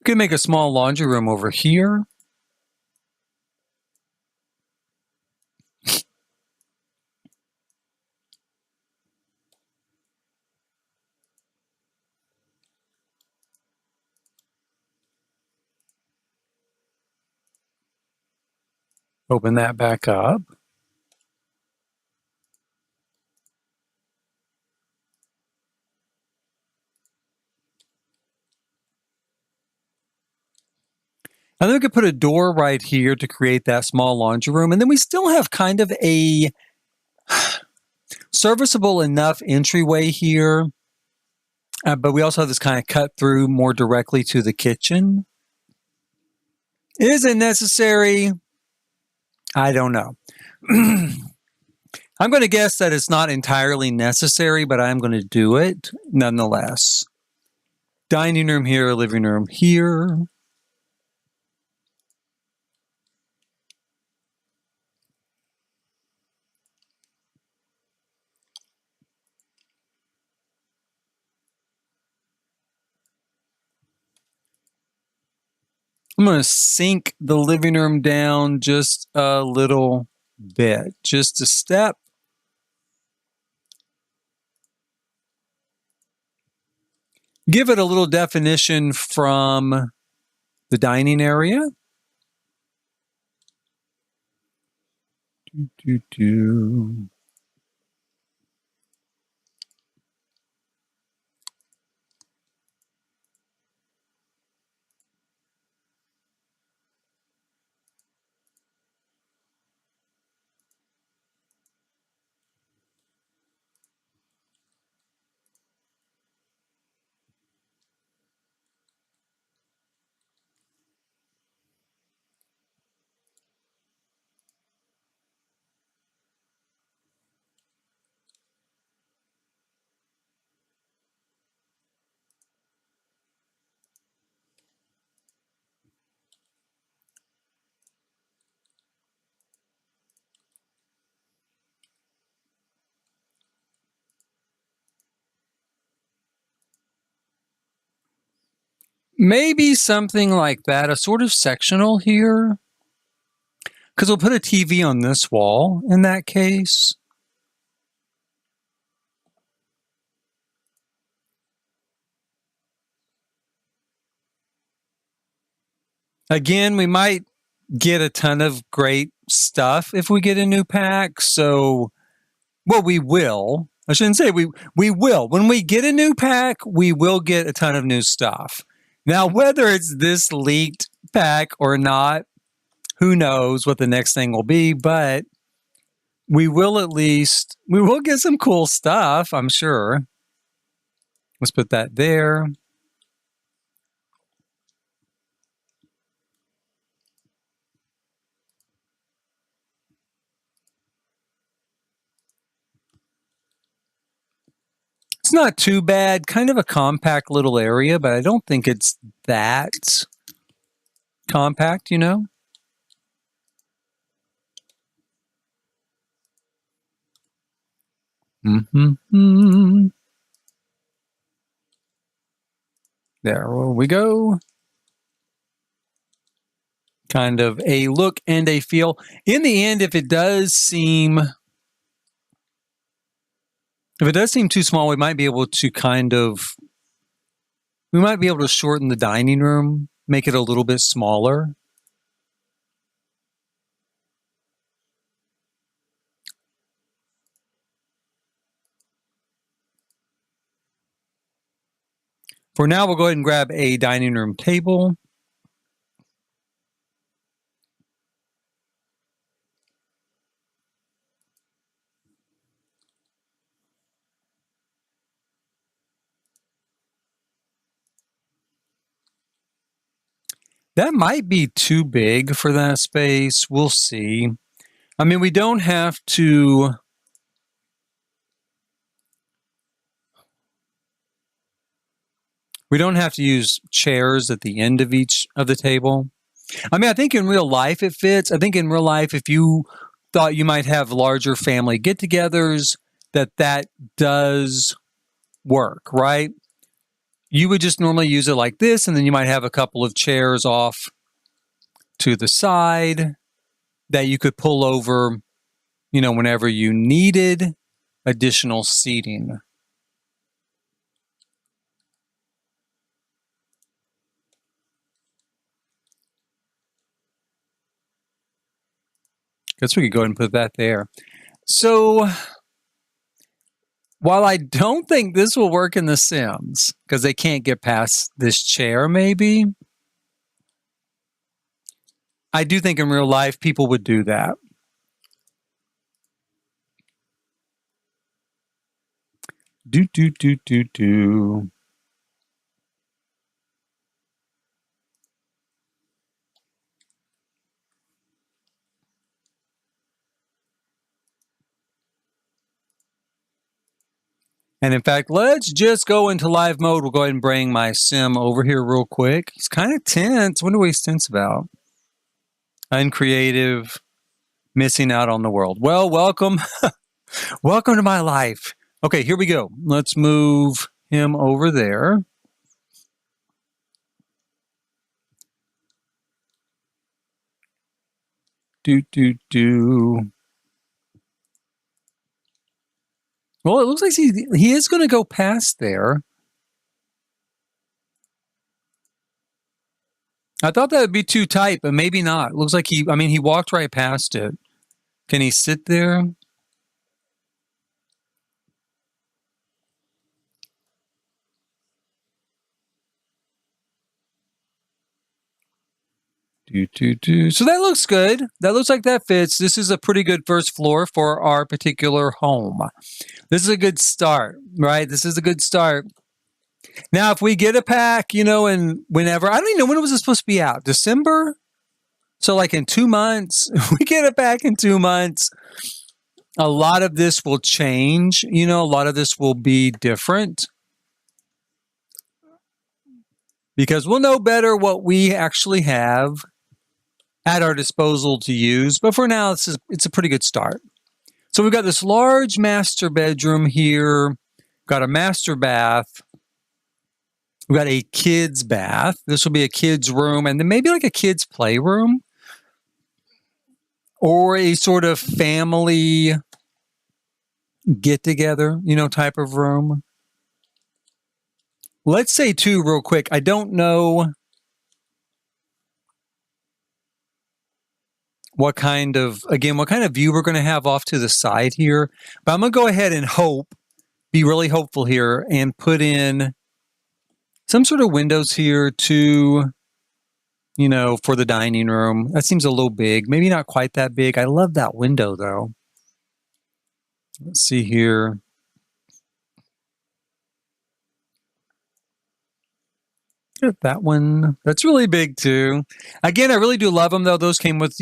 laundry room over here. Open that back up. And then we could put a door right here to create that small laundry room. And then we still have kind of a serviceable enough entryway here. But we also have this kind of cut through more directly to the kitchen. Is it necessary? I don't know. I'm going to guess that it's not entirely necessary, but I'm going to do it nonetheless. Dining room here, living room here. I'm going to sink the living room down just a little bit, just a step. give it a little definition from the dining area. Maybe something like that, a sort of sectional here. Because we'll put a TV on this wall in that case. Again, we might get a ton of great stuff if we get a new pack. So, well, we will. I shouldn't say we will. When we get a new pack, we will get a ton of new stuff. Now, whether it's this leaked pack or not, who knows what the next thing will be, but we will get some cool stuff, I'm sure. Let's put that there. It's not too bad, kind of a compact little area, but I don't think it's that compact, you know? Mm-hmm. There we go. Kind of a look and a feel. In the end, if it does seem too small, we might be able to shorten the dining room, make it a little bit smaller. For now, we'll go ahead and grab a dining room table. That might be too big for that space. We'll see. I mean, we don't have to... We don't have to use chairs at the end of each of the table. I mean, I think in real life it fits. I think in real life, if you thought you might have larger family get-togethers, that does work, right? You would just normally use it like this, and then you might have a couple of chairs off to the side that you could pull over, you know, whenever you needed additional seating. Guess we could go ahead and put that there. So, while I don't think this will work in The Sims, because they can't get past this chair, maybe, I do think in real life people would do that. Do. And in fact, let's just go into live mode. We'll go ahead and bring my sim over here real quick. He's kind of tense. Wonder what he's tense about. Uncreative, missing out on the world. Well, welcome. Welcome to my life. Okay, here we go. Let's move him over there. Do. Well, it looks like he is going to go past there. I thought that would be too tight, but maybe not. Looks like he walked right past it. Can he sit there? So that looks good. That looks like that fits. This is a pretty good first floor for our particular home. This is a good start, right? This is a good start. Now, if we get a pack, and whenever, I don't even know when was it supposed to be out? December? So like in 2 months, we get it back in 2 months. A lot of this will change. A lot of this will be different because we'll know better what we actually have at our disposal to use. But for now, it's a pretty good start. So we've got this large master bedroom here. Got a master bath. We've got a kid's bath. This will be a kid's room, and then maybe like a kid's playroom or a sort of family get-together, type of room. Let's say, too, real quick, I don't know what kind of view we're going to have off to the side here, but I'm going to go ahead and be really hopeful here and put in some sort of windows here to, for the dining room. That seems a little big. Maybe not quite that big. I love that window, though. Let's see here. That one. That's really big, too. Again, I really do love them, though. Those came with,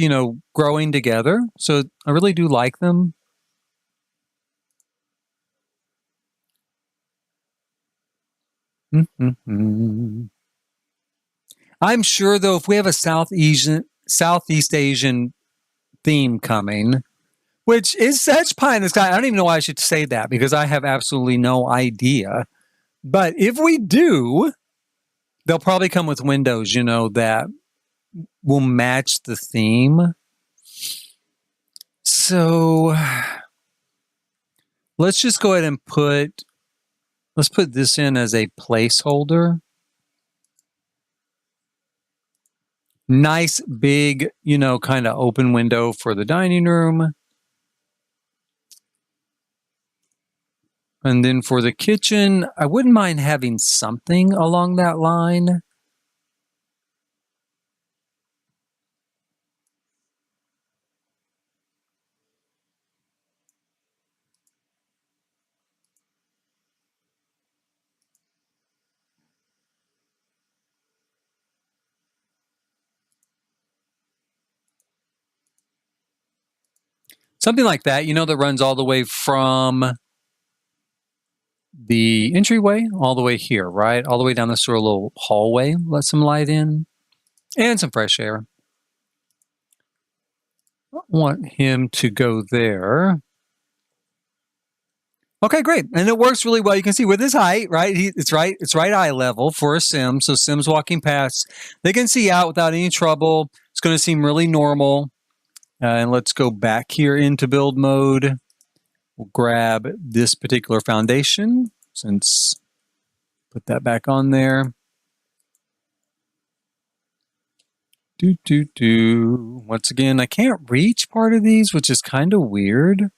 growing together. So I really do like them. I'm sure, though, if we have a Southeast Asian theme coming, which is such pie in the sky. I don't even know why I should say that because I have absolutely no idea. But if we do, they'll probably come with windows, that will match the theme. So let's just go ahead and let's put this in as a placeholder. Nice, big, kind of open window for the dining room. And then for the kitchen, I wouldn't mind having something along that line. Something like that, that runs all the way from the entryway all the way here, right? All the way down this sort of little hallway. Let some light in and some fresh air. I want him to go there. Okay, great. And it works really well. You can see with his height, right? It's right eye level for a sim. So Sims walking past, they can see out without any trouble. It's going to seem really normal. And let's go back here into build mode. We'll grab this particular foundation, put that back on there. Once again, I can't reach part of these, which is kind of weird.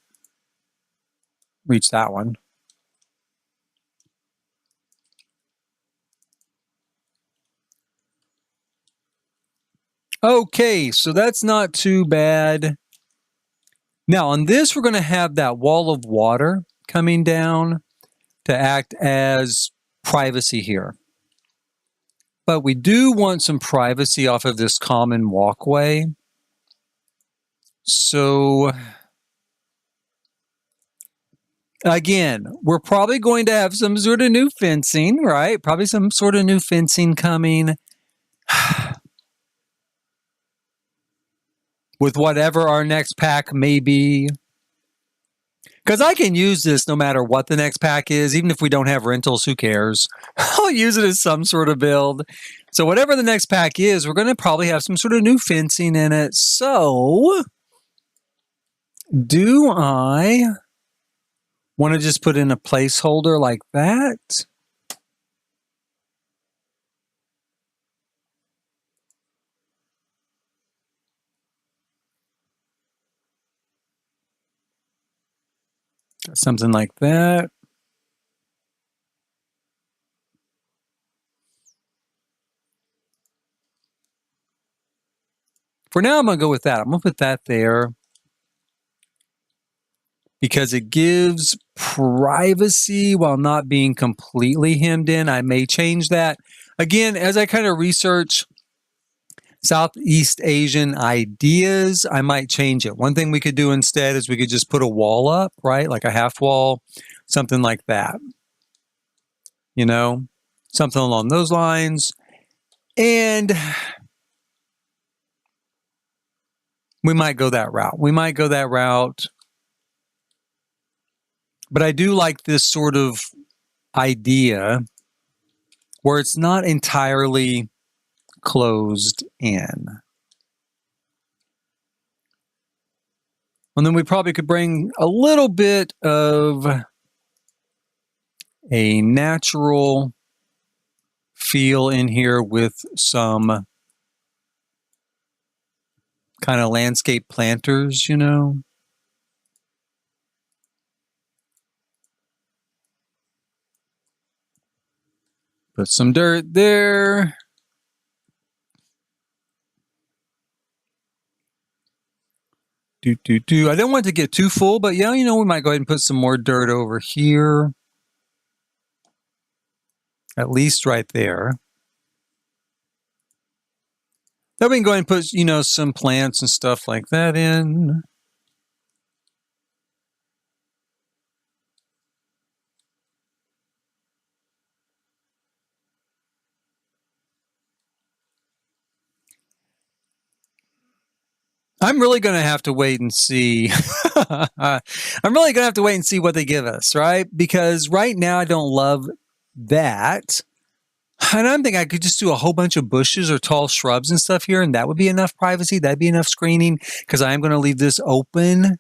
Reach that one. Okay, so that's not too bad. Now on this, we're going to have that wall of water coming down to act as privacy here. But we do want some privacy off of this common walkway. So again, we're probably going to have some sort of new fencing, right? Probably some sort of new fencing coming. With whatever our next pack may be. Because I can use this no matter what the next pack is. Even if we don't have rentals, who cares? I'll use it as some sort of build. So whatever the next pack is, we're going to probably have some sort of new fencing in it. So do I want to just put in a placeholder like that? Something like that. For now, I'm going to go with that. I'm going to put that there because it gives privacy while not being completely hemmed in. I may change that. Again, as I kind of research Southeast Asian ideas, I might change it. One thing we could do instead is we could just put a wall up, right? Like a half wall, something like that. You know, something along those lines. And we might go that route. But I do like this sort of idea where it's not entirely closed in. And then we probably could bring a little bit of a natural feel in here with some kind of landscape planters, you know. Put some dirt there. I don't want it to get too full, but yeah, you know, we might go ahead and put some more dirt over here. At least right there. Then we can go ahead and put, you know, some plants and stuff like that in. I'm really going to have to wait and see. I'm really going to have to wait and see what they give us, right? Because right now I don't love that. And I'm thinking I could just do a whole bunch of bushes or tall shrubs and stuff here, and that would be enough privacy. That'd be enough screening because I'm going to leave this open.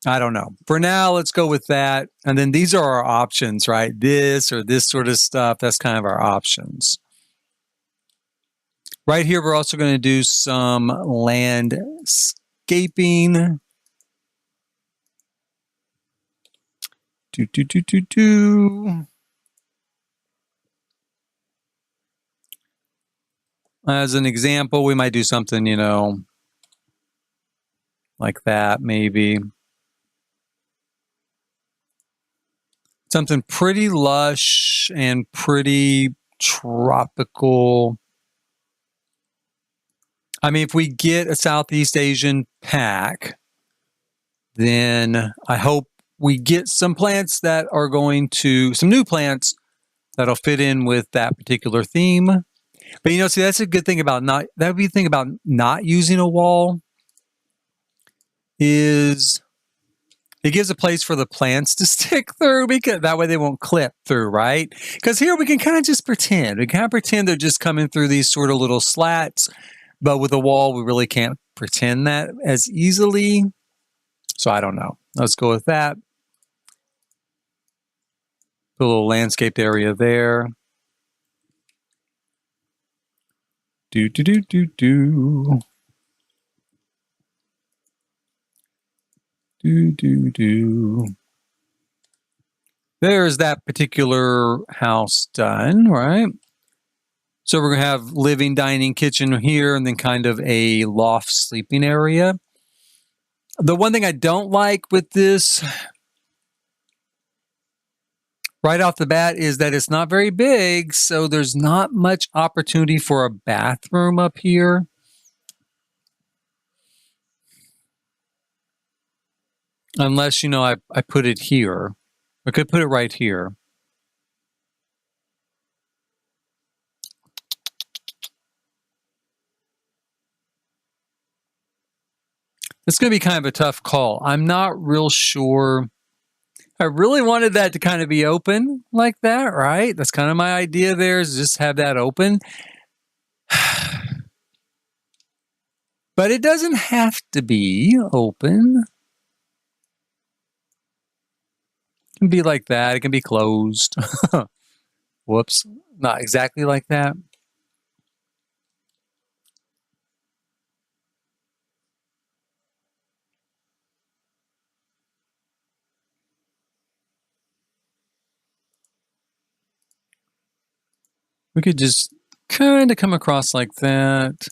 I don't know. For now, let's go with that. And then these are our options, right? This or this sort of stuff. That's kind of our options. Right here, we're also going to do some landscaping. As an example, we might do something, you know, like that, maybe. Something pretty lush and pretty tropical. I mean, if we get a Southeast Asian pack, then I hope we get some plants that are going to, some new plants that'll fit in with that particular theme. But, you know, see, that's a good thing about not, that would be the thing about not using a wall is it gives a place for the plants to stick through because that way they won't clip through, right? Because here we can kind of just pretend. We kind of pretend they're just coming through these sort of little slats, but with a wall, we really can't pretend that as easily. So I don't know. Let's go with that. Put a little landscaped area there. There's that particular house done, right? So we're going to have living, dining, kitchen here, and then kind of a loft sleeping area. The one thing I don't like with this right off the bat is that it's not very big, so there's not much opportunity for a bathroom up here. Unless, you know, I put it here. I could put it right here. It's going to be kind of a tough call. I'm not real sure. I really wanted that to kind of be open like that, right? That's kind of my idea there, is just have that open. But it doesn't have to be open. It can be like that. It can be closed. Whoops. Not exactly like that. We could just kind of come across like that.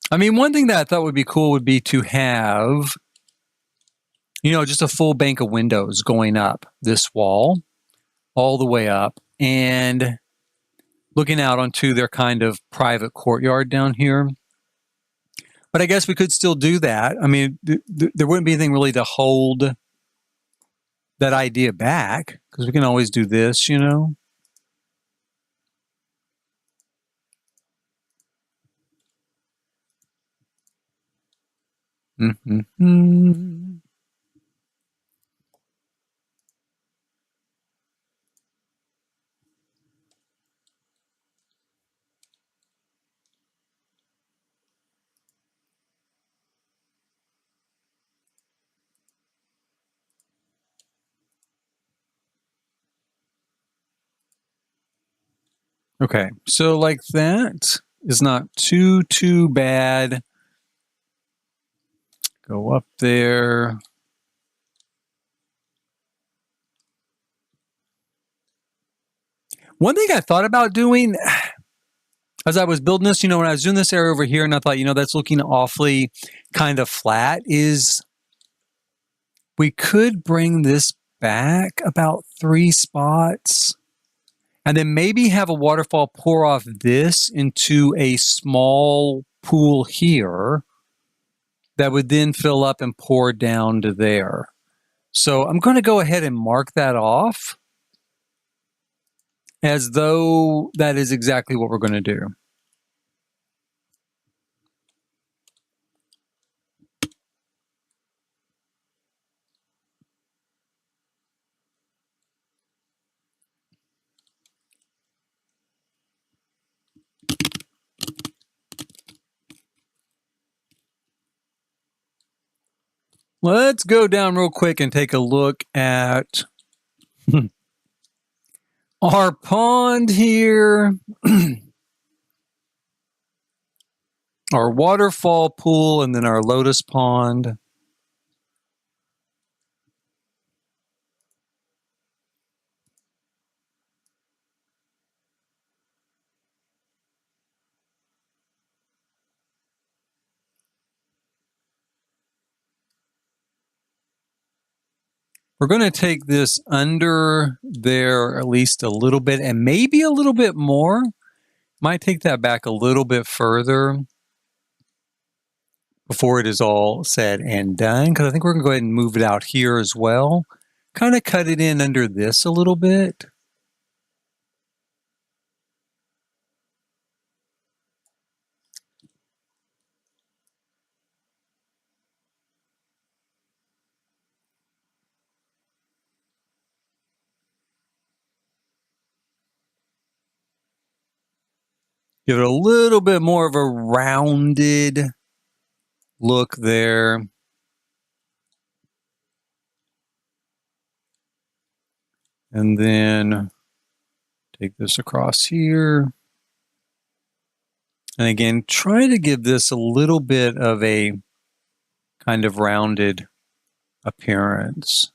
I mean, one thing that I thought would be cool would be to have, just a full bank of windows going up this wall all the way up and looking out onto their kind of private courtyard down here. But I guess we could still do that. I mean, there wouldn't be anything really to hold that idea back because we can always do this, Mm-hmm. Okay, so like that is not too bad. Go up there. One thing I thought about doing as I was building this, when I was doing this area over here and I thought, that's looking awfully kind of flat, is we could bring this back about 3 spots and then maybe have a waterfall pour off this into a small pool here that would then fill up and pour down to there. So I'm going to go ahead and mark that off as though that is exactly what we're going to do. Let's go down real quick and take a look at our pond here. Our waterfall pool and then our lotus pond. We're going to take this under there at least a little bit and maybe a little bit more. Might take that back a little bit further before it is all said and done, because I think we're going to go ahead and move it out here as well. Kind of cut it in under this a little bit. Give it a little bit more of a rounded look there. And then take this across here. And again, try to give this a little bit of a kind of rounded appearance.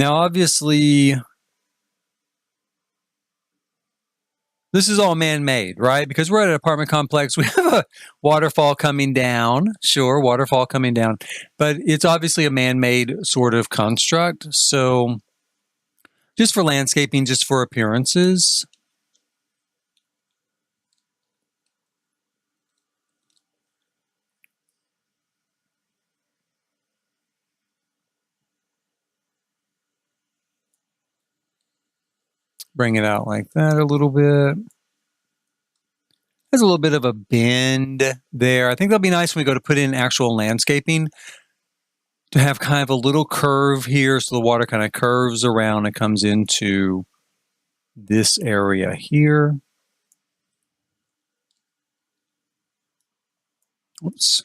Now, obviously, this is all man-made, right? Because we're at an apartment complex. We have a waterfall coming down. Sure, waterfall coming down. But it's obviously a man-made sort of construct. So just for landscaping, just for appearances. Bring it out like that a little bit. There's a little bit of a bend there. I think that'll be nice when we go to put in actual landscaping, to have kind of a little curve here so the water kind of curves around and comes into this area here. Oops.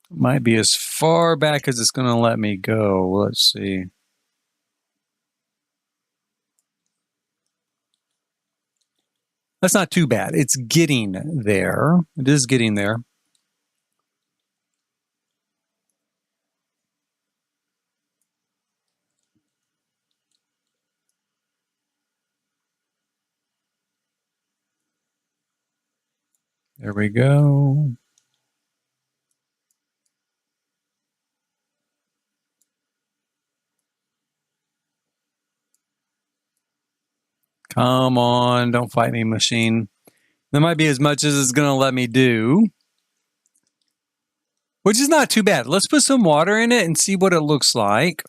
Might be as far back as it's going to let me go. Let's see. That's not too bad. It's getting there. It is getting there. There we go. Come on, don't fight me, machine. That might be as much as it's going to let me do, which is not too bad. Let's put some water in it and see what it looks like.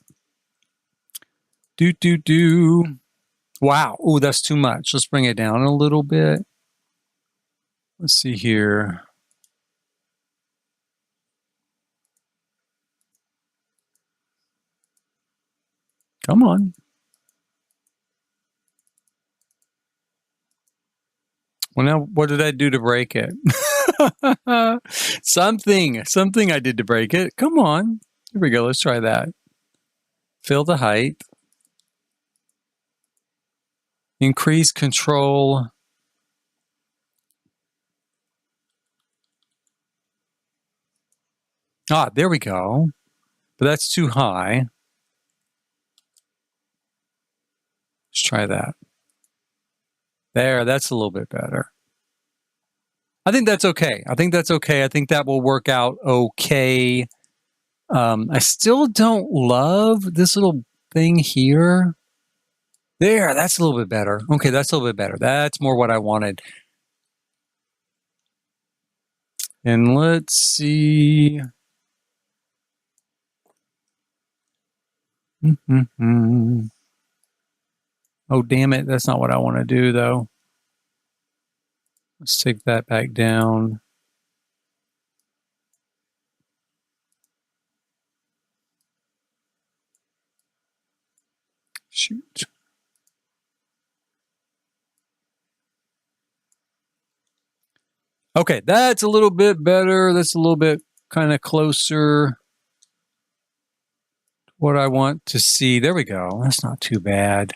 Wow. Oh, that's too much. Let's bring it down a little bit. Let's see here. Come on. Well, now what did I do to break it? Something I did to break it. Come on. Here we go. Let's try that. Fill the height. Increase control. Ah, there we go. But that's too high. Let's try that. There, that's a little bit better. I think that's okay. I think that will work out okay. I still don't love this little thing here. There, that's a little bit better. Okay, that's a little bit better. That's more what I wanted. And let's see. Oh, damn it. That's not what I want to do, though. Let's take that back down. Shoot. Okay, that's a little bit better. That's a little bit kind of closer to what I want to see. There we go. That's not too bad.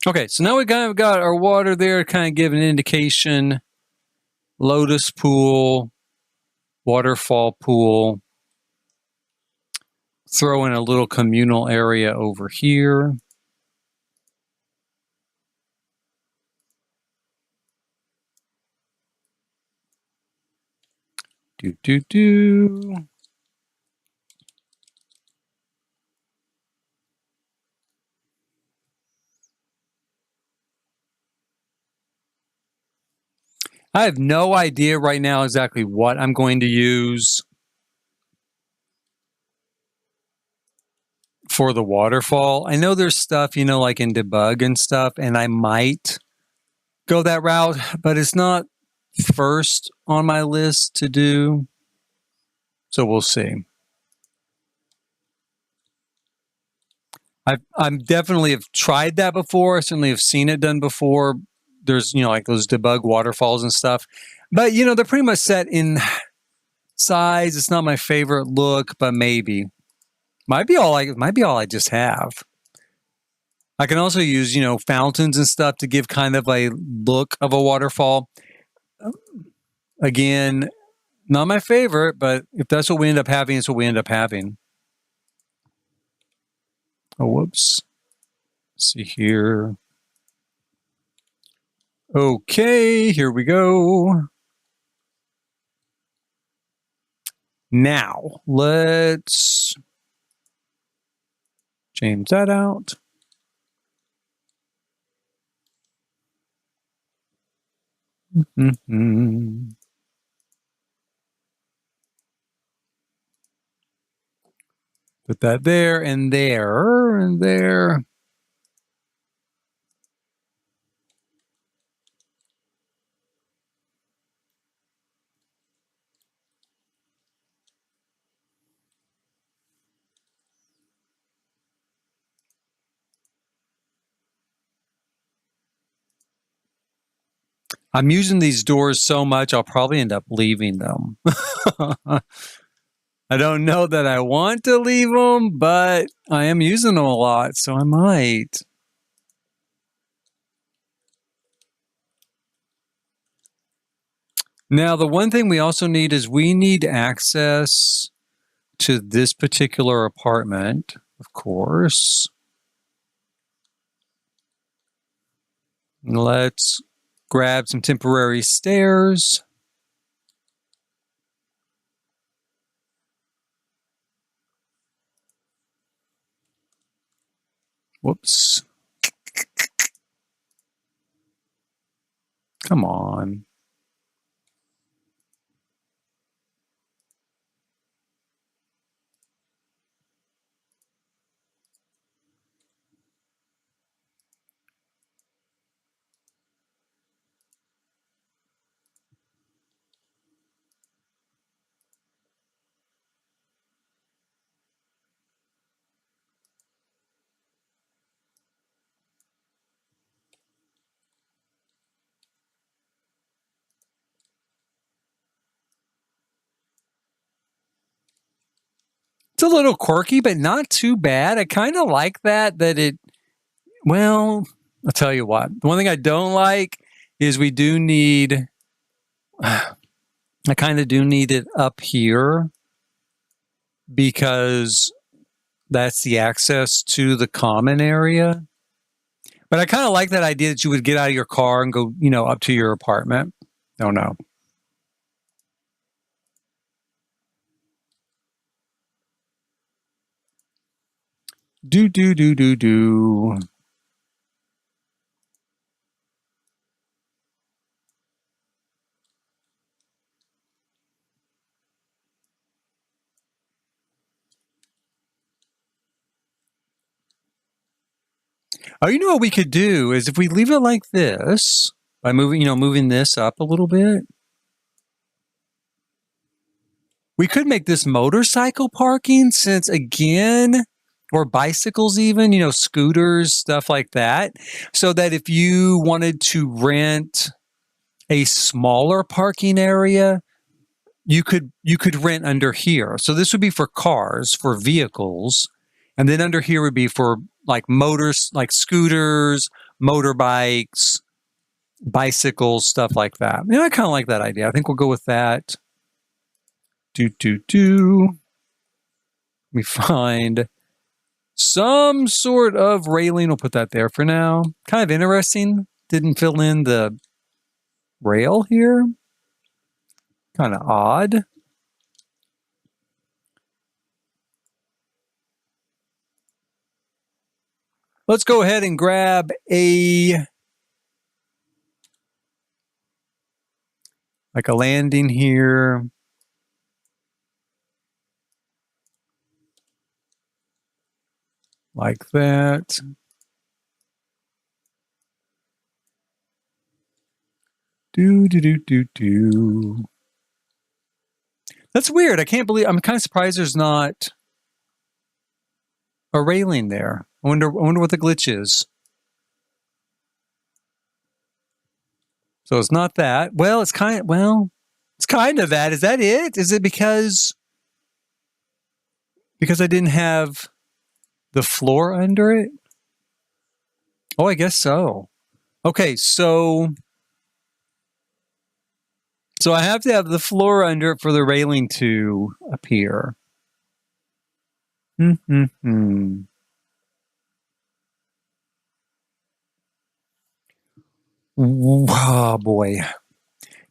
Okay, so now we kind of got our water there, kind of give an indication. Lotus pool, waterfall pool. Throw in a little communal area over here. I have no idea right now exactly what I'm going to use for the waterfall. I know there's stuff, like in debug and stuff, and I might go that route, but it's not first on my list to do. So we'll see. I definitely have tried that before. I certainly have seen it done before. There's, like those debug waterfalls and stuff. But, they're pretty much set in size. It's not my favorite look, but maybe. Might be all I just have. I can also use, fountains and stuff to give kind of a look of a waterfall. Again, not my favorite, but if that's what we end up having, it's what we end up having. Oh, whoops. Let's see here. Okay, here we go. Now, let's change that out. Put that there and there and there. I'm using these doors so much, I'll probably end up leaving them. I don't know that I want to leave them, but I am using them a lot, so I might. Now, the one thing we also need is we need access to this particular apartment, of course. Let's grab some temporary stairs. Whoops. Come on. It's a little quirky, but not too bad. I kind of like that it, well, I'll tell you what. The one thing I don't like is we do need, I kind of do need it up here because that's the access to the common area. But I kind of like that idea that you would get out of your car and go, up to your apartment. Don't know. Do. Oh, you know what we could do is if we leave it like this by moving this up a little bit, we could make this motorcycle parking since again, or bicycles even, scooters, stuff like that. So that if you wanted to rent a smaller parking area, you could rent under here. So this would be for cars, for vehicles. And then under here would be for like motors, like scooters, motorbikes, bicycles, stuff like that. I kind of like that idea. I think we'll go with that. We find some sort of railing. We'll put that there for now. Kind of interesting. Didn't fill in the rail here. Kind of odd. Let's go ahead and grab a landing here. Like that. Do. That's weird. I can't believe, I'm kind of surprised there's not a railing there. I wonder what the glitch is. So it's not that. Well, it's kind of that. Is that it? Is it because I didn't have the floor under it? Oh, I guess so. Okay, so I have to have the floor under it for the railing to appear. Oh boy.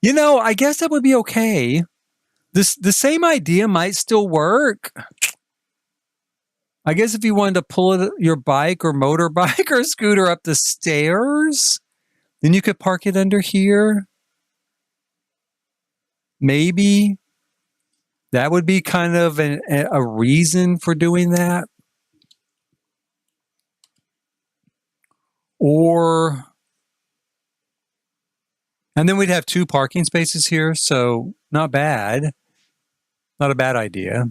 I guess that would be okay. The same idea might still work. I guess if you wanted to pull your bike or motorbike or scooter up the stairs, then you could park it under here. Maybe that would be kind of a reason for doing that. And then we'd have 2 parking spaces here, so not bad. Not a bad idea.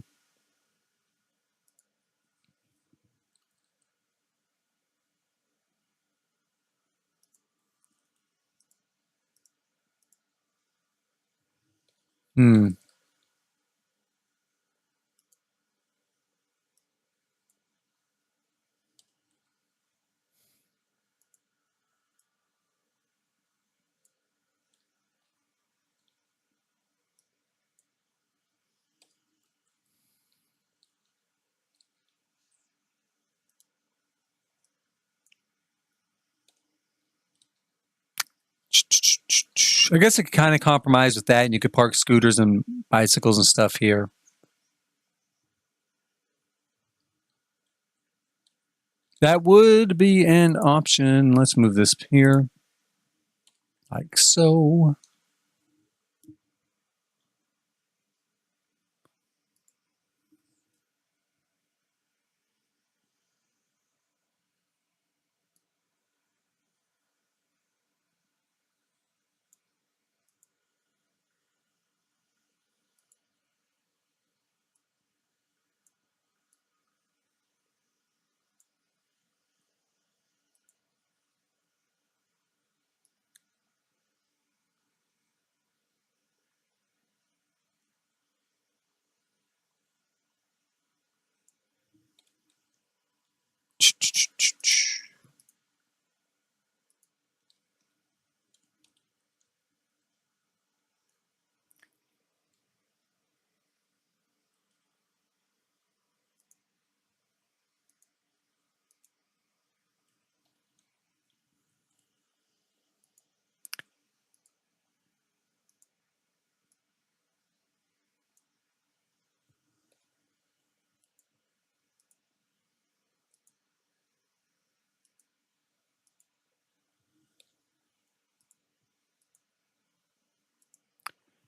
Hmm. I guess it could kind of compromise with that, and you could park scooters and bicycles and stuff here. That would be an option. Let's move this here, like so.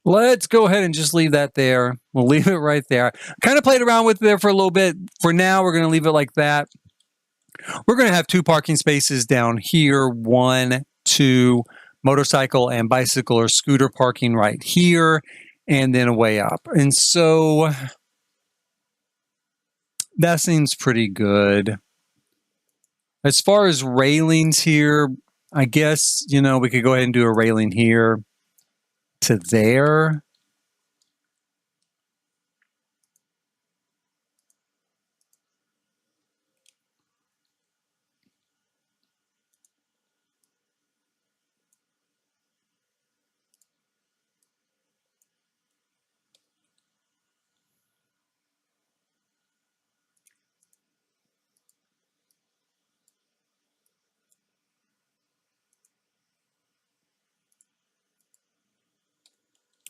Let's go ahead and just leave that there. We'll leave it right there. Kind of played around with it there for a little bit. For now, we're going to leave it like that. We're going to have 2 parking spaces down here. 1, 2, motorcycle and bicycle or scooter parking right here, and then a way up. And so that seems pretty good. As far as railings here, I guess, we could go ahead and do a railing here to there.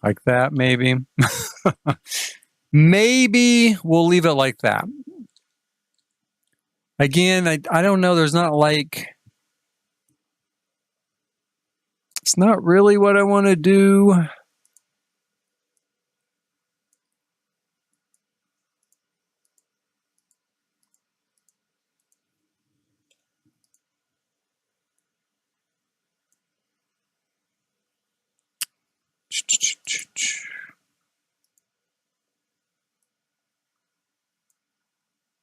Like that, maybe. Maybe we'll leave it like that. Again, I don't know. There's not like... It's not really what I want to do.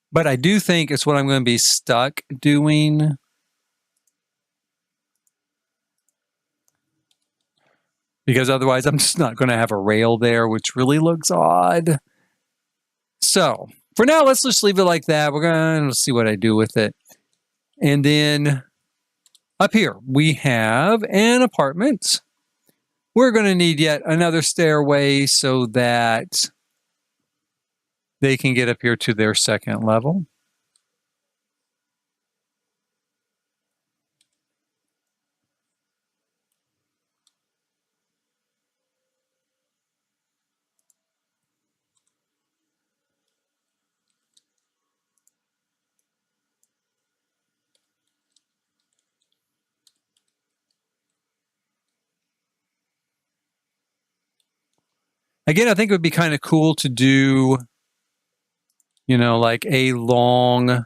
But I do think it's what I'm going to be stuck doing. Because otherwise I'm just not going to have a rail there, which really looks odd. So for now, let's just leave it like that. We're going to see what I do with it. And then up here, we have an apartment. We're going to need yet another stairway so that they can get up here to their second level. Again, I think it would be kind of cool to do, like a long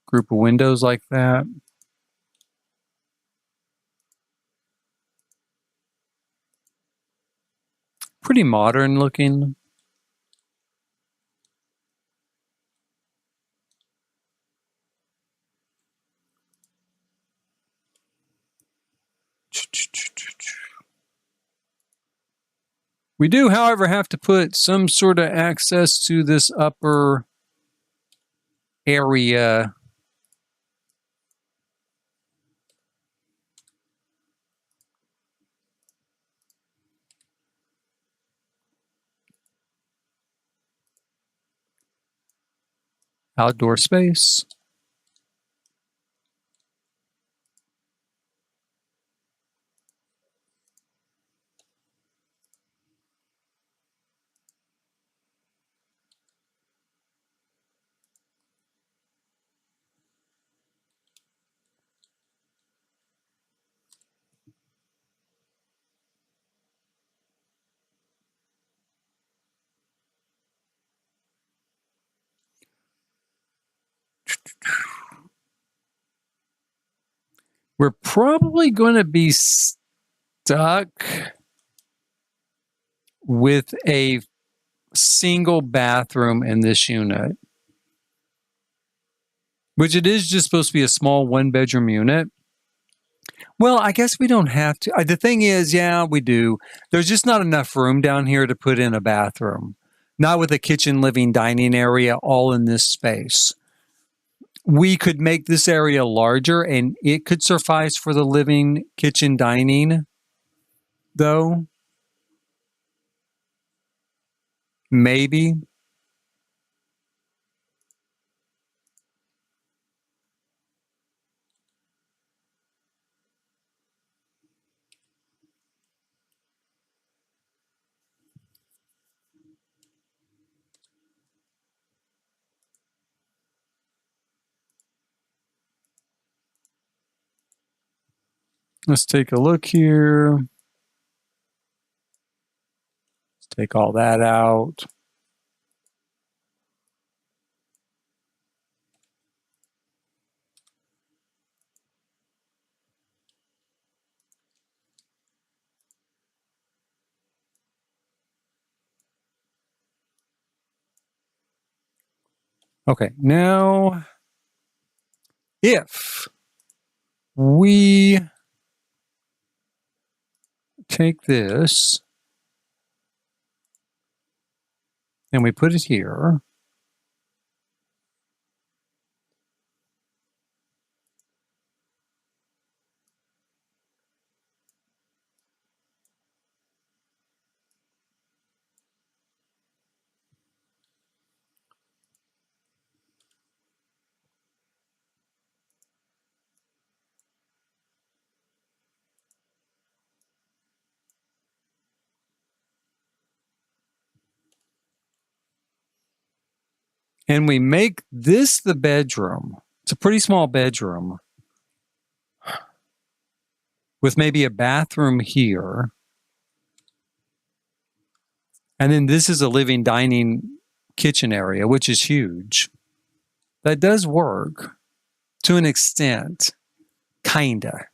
group of windows like that. Pretty modern looking. We do, however, have to put some sort of access to this upper area. Outdoor space. We're probably going to be stuck with a single bathroom in this unit, which it is just supposed to be a small 1-bedroom unit. Well, I guess we don't have to. The thing is, yeah, we do. There's just not enough room down here to put in a bathroom. Not with a kitchen, living, dining area all in this space. We could make this area larger and it could suffice for the living, kitchen, dining, though. Maybe. Let's take a look here. Let's take all that out. Okay, now if we take this and we put it here, and we make this the bedroom. It's a pretty small bedroom with maybe a bathroom here. And then this is a living, dining, kitchen area, which is huge. That does work to an extent, kinda.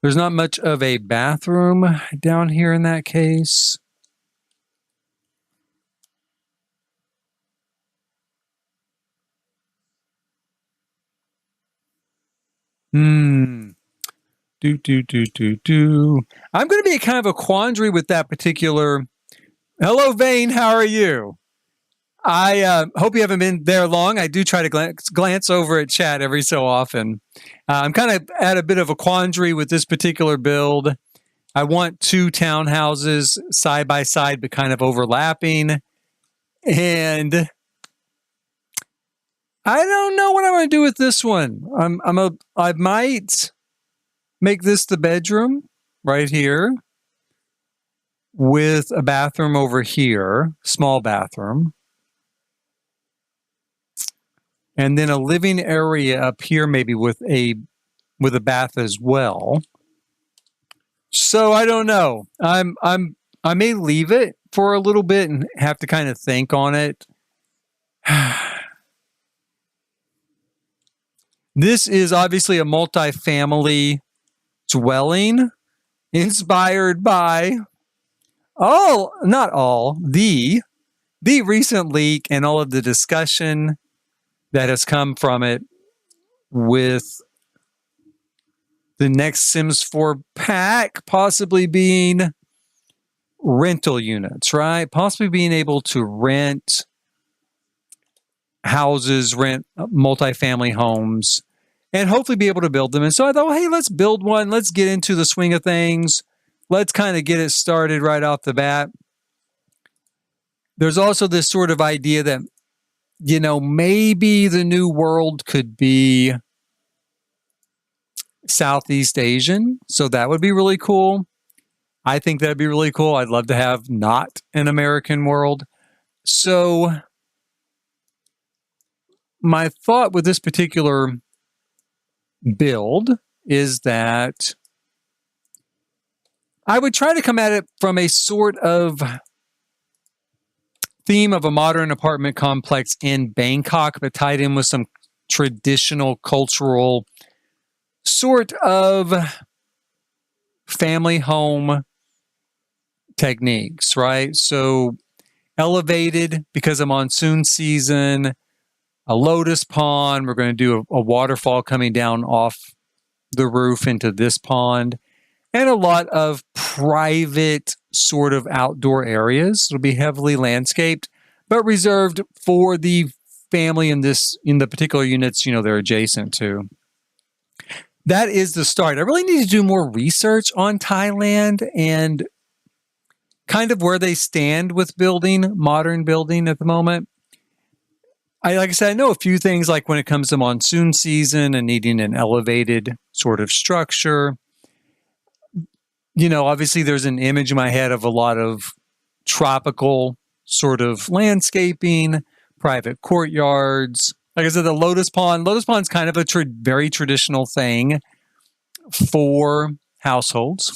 There's not much of a bathroom down here in that case. I'm going to be kind of a quandary with that particular. Hello, Vane. How are you? I hope you haven't been there long. I do try to glance over at chat every so often. I'm kind of at a bit of a quandary with this particular build. I want 2 townhouses side by side, but kind of overlapping. And I don't know what I'm going to do with this one. I might make this the bedroom right here with a bathroom over here, small bathroom. And then a living area up here, maybe with a bath as well. So I don't know. I may leave it for a little bit and have to kind of think on it. This is obviously a multifamily dwelling inspired by the recent leak and all of the discussion that has come from it with the next Sims 4 pack possibly being rental units, right? Possibly being able to rent houses, rent multifamily homes, and hopefully be able to build them. And so I thought, well, hey, let's build one. Let's get into the swing of things. Let's kind of get it started right off the bat. There's also this sort of idea that, you know, maybe the new world could be Southeast Asian. So that would be really cool. I think that'd be really cool. I'd love to have not an American world. So my thought with this particular build is that I would try to come at it from a sort of theme of a modern apartment complex in Bangkok, but tied in with some traditional cultural sort of family home techniques, right? So elevated because of monsoon season, a lotus pond. We're going to do a waterfall coming down off the roof into this pond, and a lot of private sort of outdoor areas. It'll be heavily landscaped, but reserved for the family in the particular units, you know, they're adjacent to. That is the start. I really need to do more research on Thailand and kind of where they stand with building, modern building at the moment. Like I said, I know a few things, like when it comes to monsoon season and needing an elevated sort of structure. You know, obviously there's an image in my head of a lot of tropical sort of landscaping, private courtyards. Like I said, the lotus pond's kind of a very traditional thing for households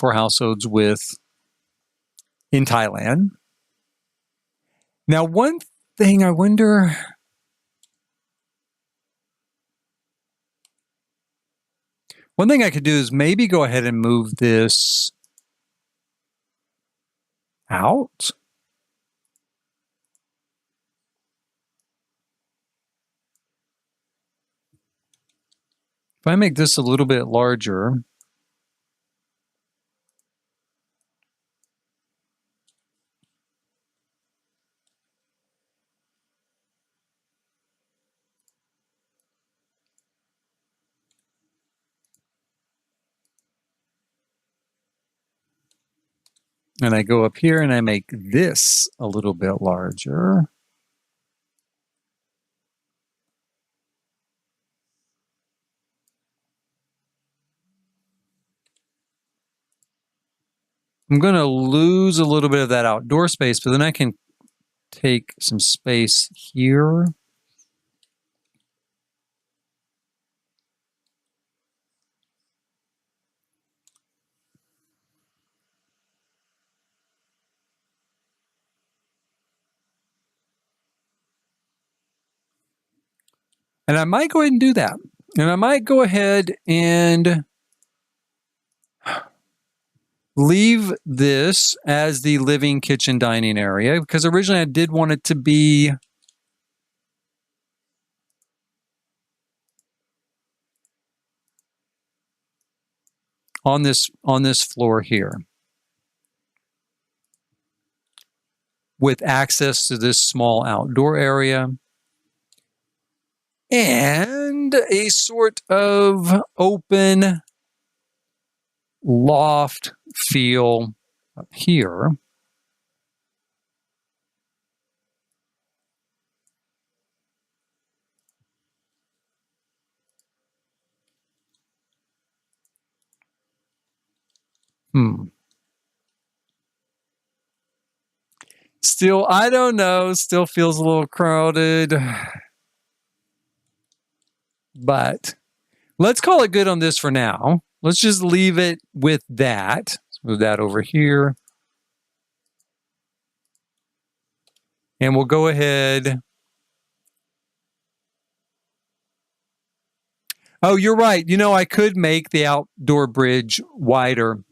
in Thailand. Now, one thing I wonder, one thing I could do is maybe go ahead and move this out. If I make this a little bit larger, and I go up here and I make this a little bit larger. I'm going to lose a little bit of that outdoor space, but then I can take some space here. And I might go ahead and do that. And I might go ahead and leave this as the living kitchen dining area, because originally I did want it to be on this floor here, with access to this small outdoor area and a sort of open loft feel up here. Still, I don't know. Still feels a little crowded. But let's call it good on this for now. Let's just leave it with that. Let's move that over here. And we'll go ahead. Oh, you're right. You know, I could make the outdoor bridge wider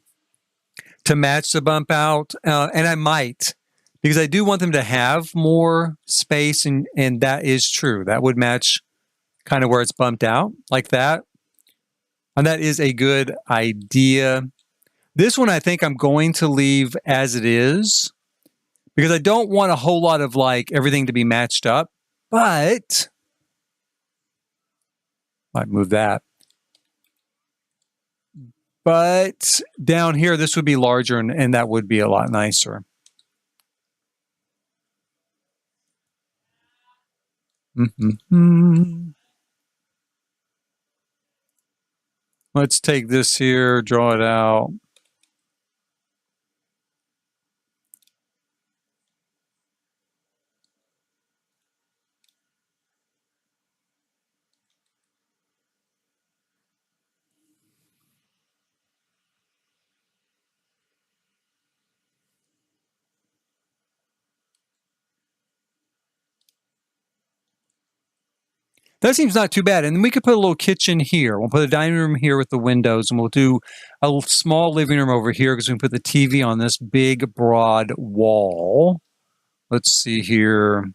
to match the bump out. And I might, because I do want them to have more space. And that is true. That would match kind of where it's bumped out like that. And that is a good idea. This one, I think I'm going to leave as it is because I don't want a whole lot of like everything to be matched up, but I'd move that. But down here, this would be larger and that would be a lot nicer. Let's take this here, draw it out. That seems not too bad. And then we could put a little kitchen here. We'll put a dining room here with the windows, and we'll do a small living room over here because we can put the TV on this big, broad wall. Let's see here.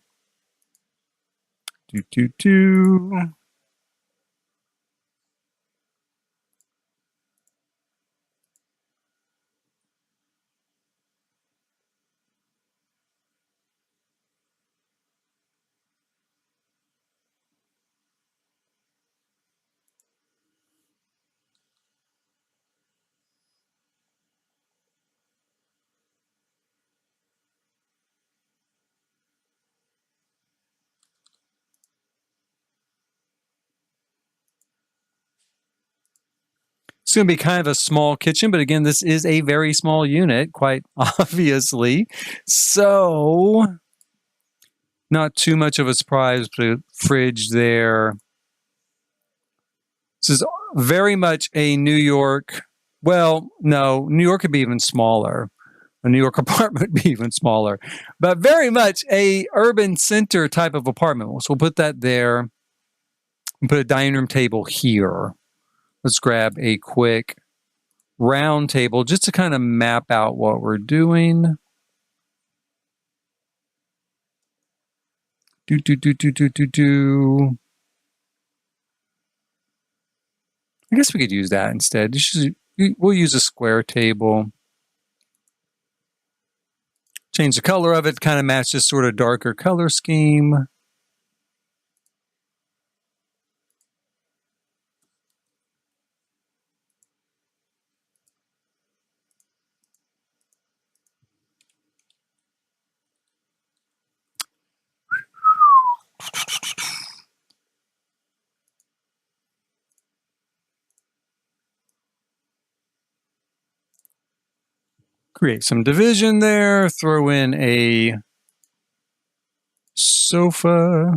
It's going to be kind of a small kitchen, but again, this is a very small unit, quite obviously. So, not too much of a surprise, but a fridge there. This is very much a New York. Well, no, New York could be even smaller. A New York apartment would be even smaller, but very much a urban center type of apartment. So we'll put that there and put a dining room table here. Let's grab a quick round table just to kind of map out what we're doing. I guess we could use that instead. We'll use a square table. Change the color of it, kind of match this sort of darker color scheme. Create some division there, throw in a sofa.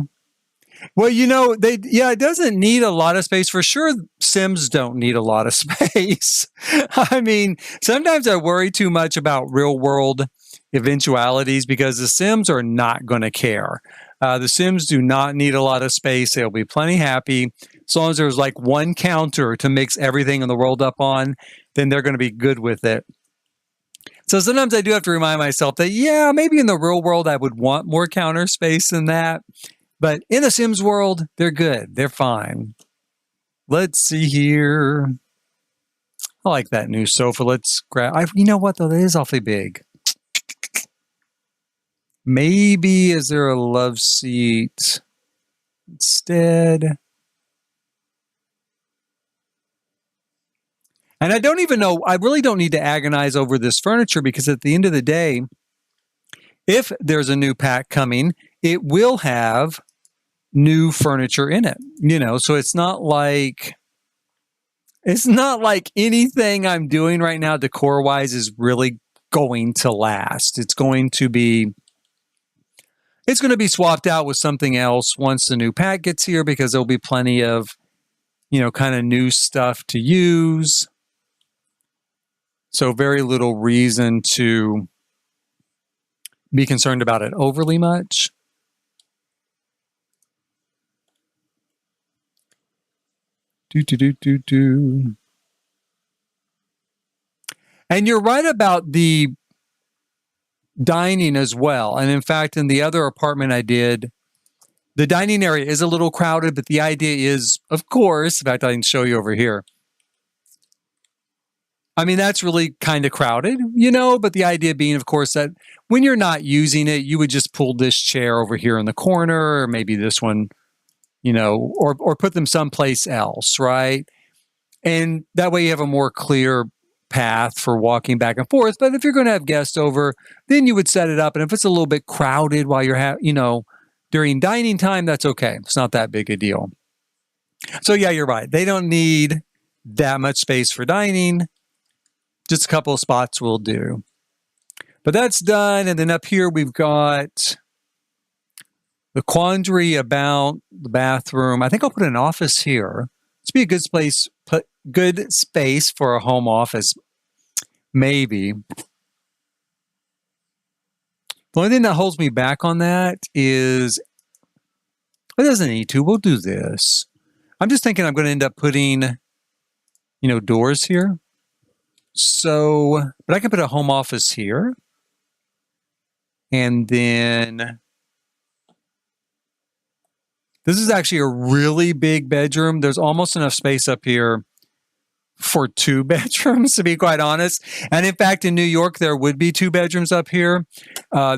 Well, you know, it doesn't need a lot of space. For sure, Sims don't need a lot of space. I mean, sometimes I worry too much about real world eventualities because the Sims are not going to care. The Sims do not need a lot of space. They'll be plenty happy. As long as there's like one counter to mix everything in the world up on, then they're going to be good with it. So sometimes I do have to remind myself that, yeah, maybe in the real world, I would want more counter space than that. But in the Sims world, they're good. They're fine. Let's see here. I like that new sofa. Let's grab. You know what, though? That is awfully big. Maybe is there a love seat instead? And I don't even know. I really don't need to agonize over this furniture because at the end of the day, if there's a new pack coming, it will have new furniture in it, you know, so it's not like anything I'm doing right now decor wise is really going to last. It's going to be swapped out with something else once the new pack gets here because there'll be plenty of, you know, kind of new stuff to use. So very little reason to be concerned about it overly much. And you're right about the dining as well. And in fact, in the other apartment I did, The dining area is a little crowded, but the idea is, of course, in fact, I can show you over here. I mean, that's really kind of crowded, you know, but the idea being, of course, that when you're not using it, you would just pull this chair over here in the corner, or maybe this one, you know, or put them someplace else, right? And that way you have a more clear path for walking back and forth. But if you're going to have guests over, then you would set it up. And if it's a little bit crowded while you're, you know, during dining time, that's okay. It's not that big a deal. So yeah, you're right. They don't need that much space for dining. Just a couple of spots will do. But that's done. And then up here, we've got the quandary about the bathroom. I think I'll put an office here. This would be a good space for a home office, maybe. The only thing that holds me back on that is, it doesn't need to. We'll do this. I'm just thinking I'm going to end up putting, you know, doors here. So, but I can put a home office here. And then this is actually a really big bedroom. There's almost enough space up here for 2 bedrooms, to be quite honest. And in fact, in New York, there would be 2 bedrooms up here.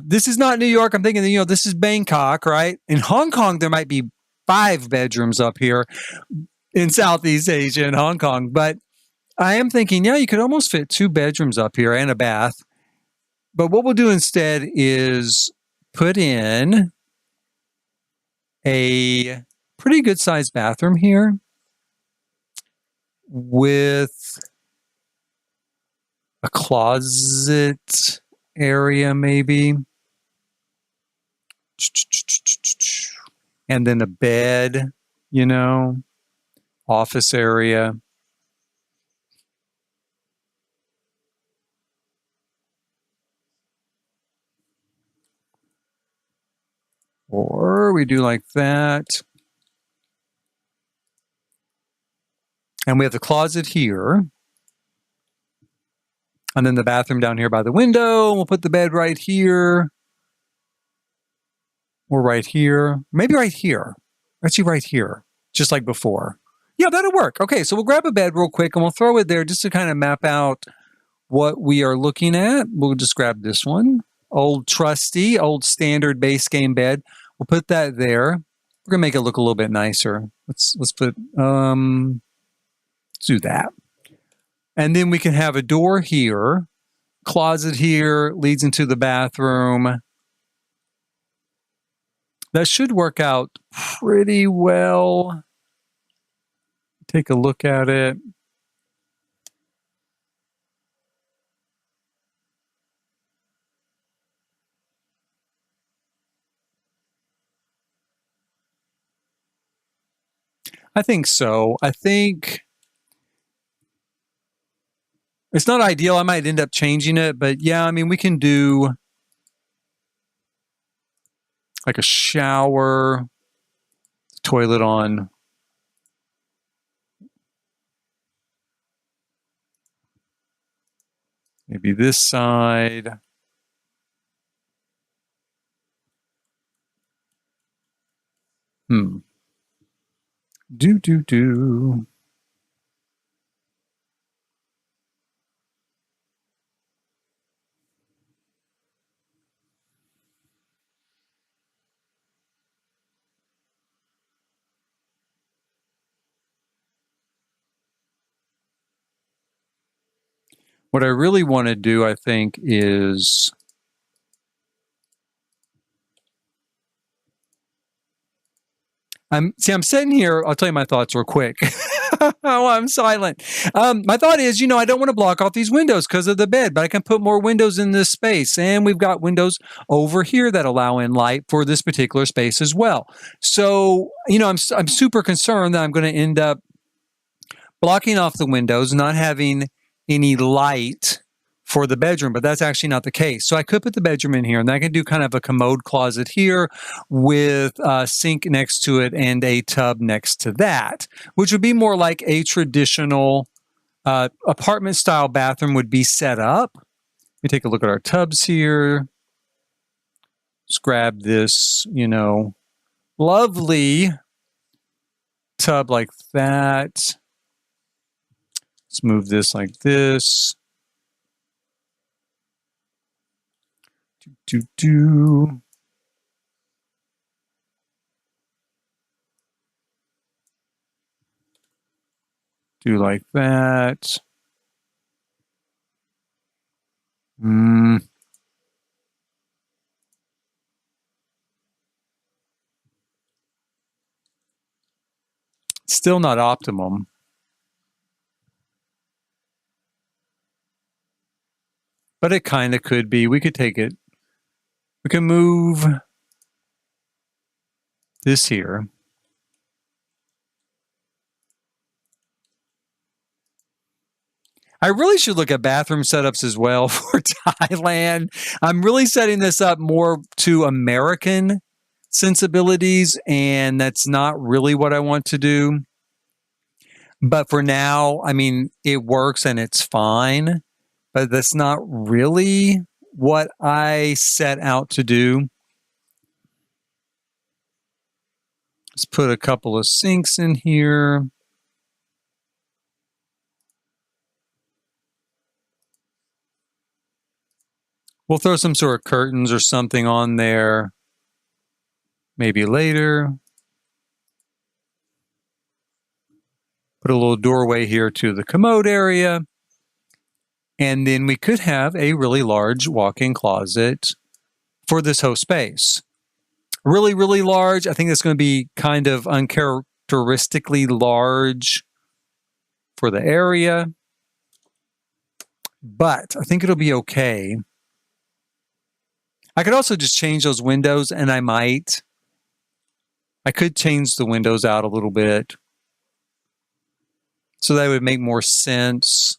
This is not New York. I'm thinking, you know, this is Bangkok, right? In Hong Kong, there might be 5 bedrooms up here in Southeast Asia in Hong Kong. But I am thinking, yeah, you could almost fit 2 bedrooms up here and a bath. But what we'll do instead is put in a pretty good sized bathroom here with a closet area maybe. And then a bed, you know, office area. Or we do like that. And we have the closet here. And then the bathroom down here by the window. We'll put the bed right here. Or right here. Maybe right here. Actually right here. Just like before. Yeah, that'll work. Okay, so we'll grab a bed real quick and we'll throw it there just to kind of map out what we are looking at. We'll just grab this one. Old trusty, old standard base game bed. We'll put that there. We're gonna make it look a little bit nicer. Let's put let's do that. And then we can have a door here, closet here, leads into the bathroom. That should work out pretty well. Take a look at it. I think so. I think it's not ideal. I might end up changing it, but yeah, I mean, we can do like a shower, toilet on. Maybe this side. Do. What I really want to do, I think, is I'm sitting here. I'll tell you my thoughts real quick. Oh, I'm silent. My thought is, you know, I don't want to block off these windows because of the bed, but I can put more windows in this space. And we've got windows over here that allow in light for this particular space as well. So, you know, I'm super concerned that I'm going to end up blocking off the windows, not having any light for the bedroom, but that's actually not the case. So I could put the bedroom in here, and I can do kind of a commode closet here with a sink next to it and a tub next to that, which would be more like a traditional apartment style bathroom would be set up. Let me take a look at our tubs here. Let's grab this, you know, lovely tub like that. Let's move this like this. Do. Do like that. Still not optimum. But it kind of could be. We could take it. We can move this here. I really should look at bathroom setups as well for Thailand. I'm really setting this up more to American sensibilities, and that's not really what I want to do. But for now, I mean, it works and it's fine, but that's not really what I set out to do. Let's put a couple of sinks in here. We'll throw some sort of curtains or something on there, maybe later. Put a little doorway here to the commode area. And then we could have a really large walk-in closet for this whole space. Really, really large. I think it's going to be kind of uncharacteristically large for the area. But I think it'll be okay. I could also just change those windows, and I could change the windows out a little bit. So that would make more sense.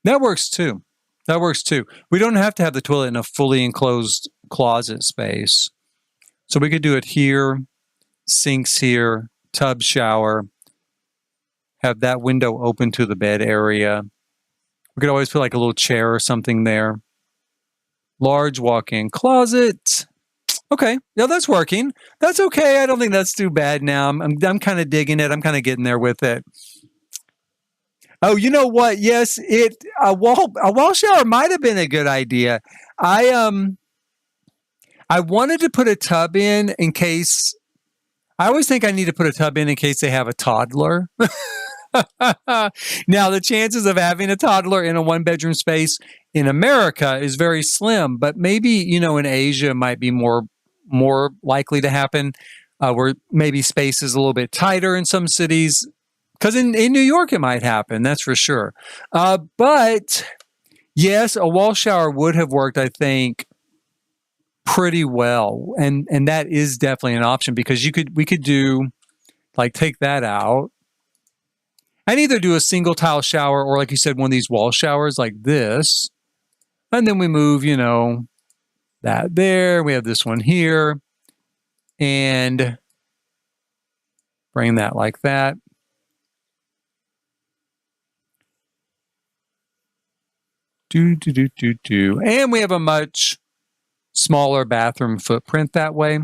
That works too. That works too. We don't have to have the toilet in a fully enclosed closet space. So we could do it here, sinks here, tub, shower, have that window open to the bed area. We could always put like a little chair or something there. Large walk-in closet. Okay, yeah, that's working. That's okay. I don't think that's too bad now. I'm kind of digging it. I'm kind of getting there with it. Oh, you know what? Yes, a wall shower might have been a good idea. I wanted to put a tub in case. I always think I need to put a tub in case they have a toddler. Now, the chances of having a toddler in a one-bedroom space in America is very slim, but maybe, in Asia it might be more likely to happen, where maybe space is a little bit tighter in some cities. Because in New York it might happen, that's for sure. But yes, a wall shower would have worked, I think, pretty well, and that is definitely an option because we could do like take that out and either do a single tile shower or, like you said, one of these wall showers like this, and then we move that there. We have this one here, and bring that like that. And we have a much smaller bathroom footprint that way,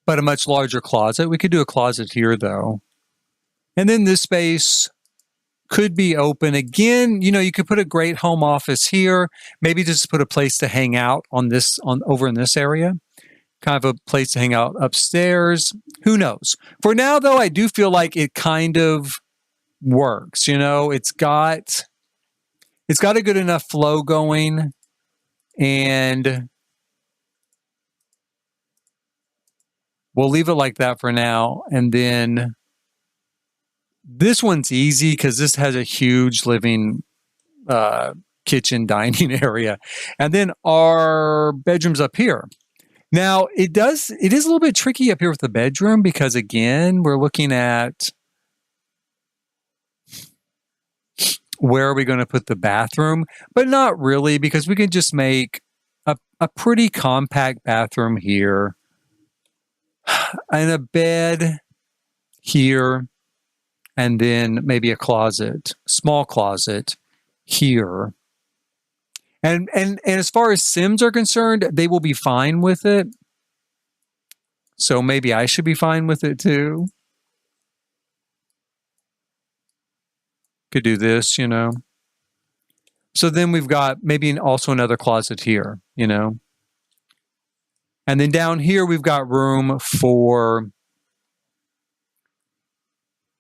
but a much larger closet. We could do a closet here though. And then this space could be open. Again, you could put a great home office here, maybe just put a place to hang out over in this area, kind of a place to hang out upstairs. Who knows? For now though, I do feel like it kind of works. It's got a good enough flow going, and we'll leave it like that for now. And then this one's easy because this has a huge living, kitchen, dining area, and then our bedroom's up here. Now it is a little bit tricky up here with the bedroom because again, we're looking at where are we going to put the bathroom, but not really, because we can just make a pretty compact bathroom here and a bed here, and then maybe a closet, small closet here. And as far as Sims are concerned, they will be fine with it. So maybe I should be fine with it too. Could do this, you know. So then we've got maybe also another closet here, you know. And then down here, we've got room for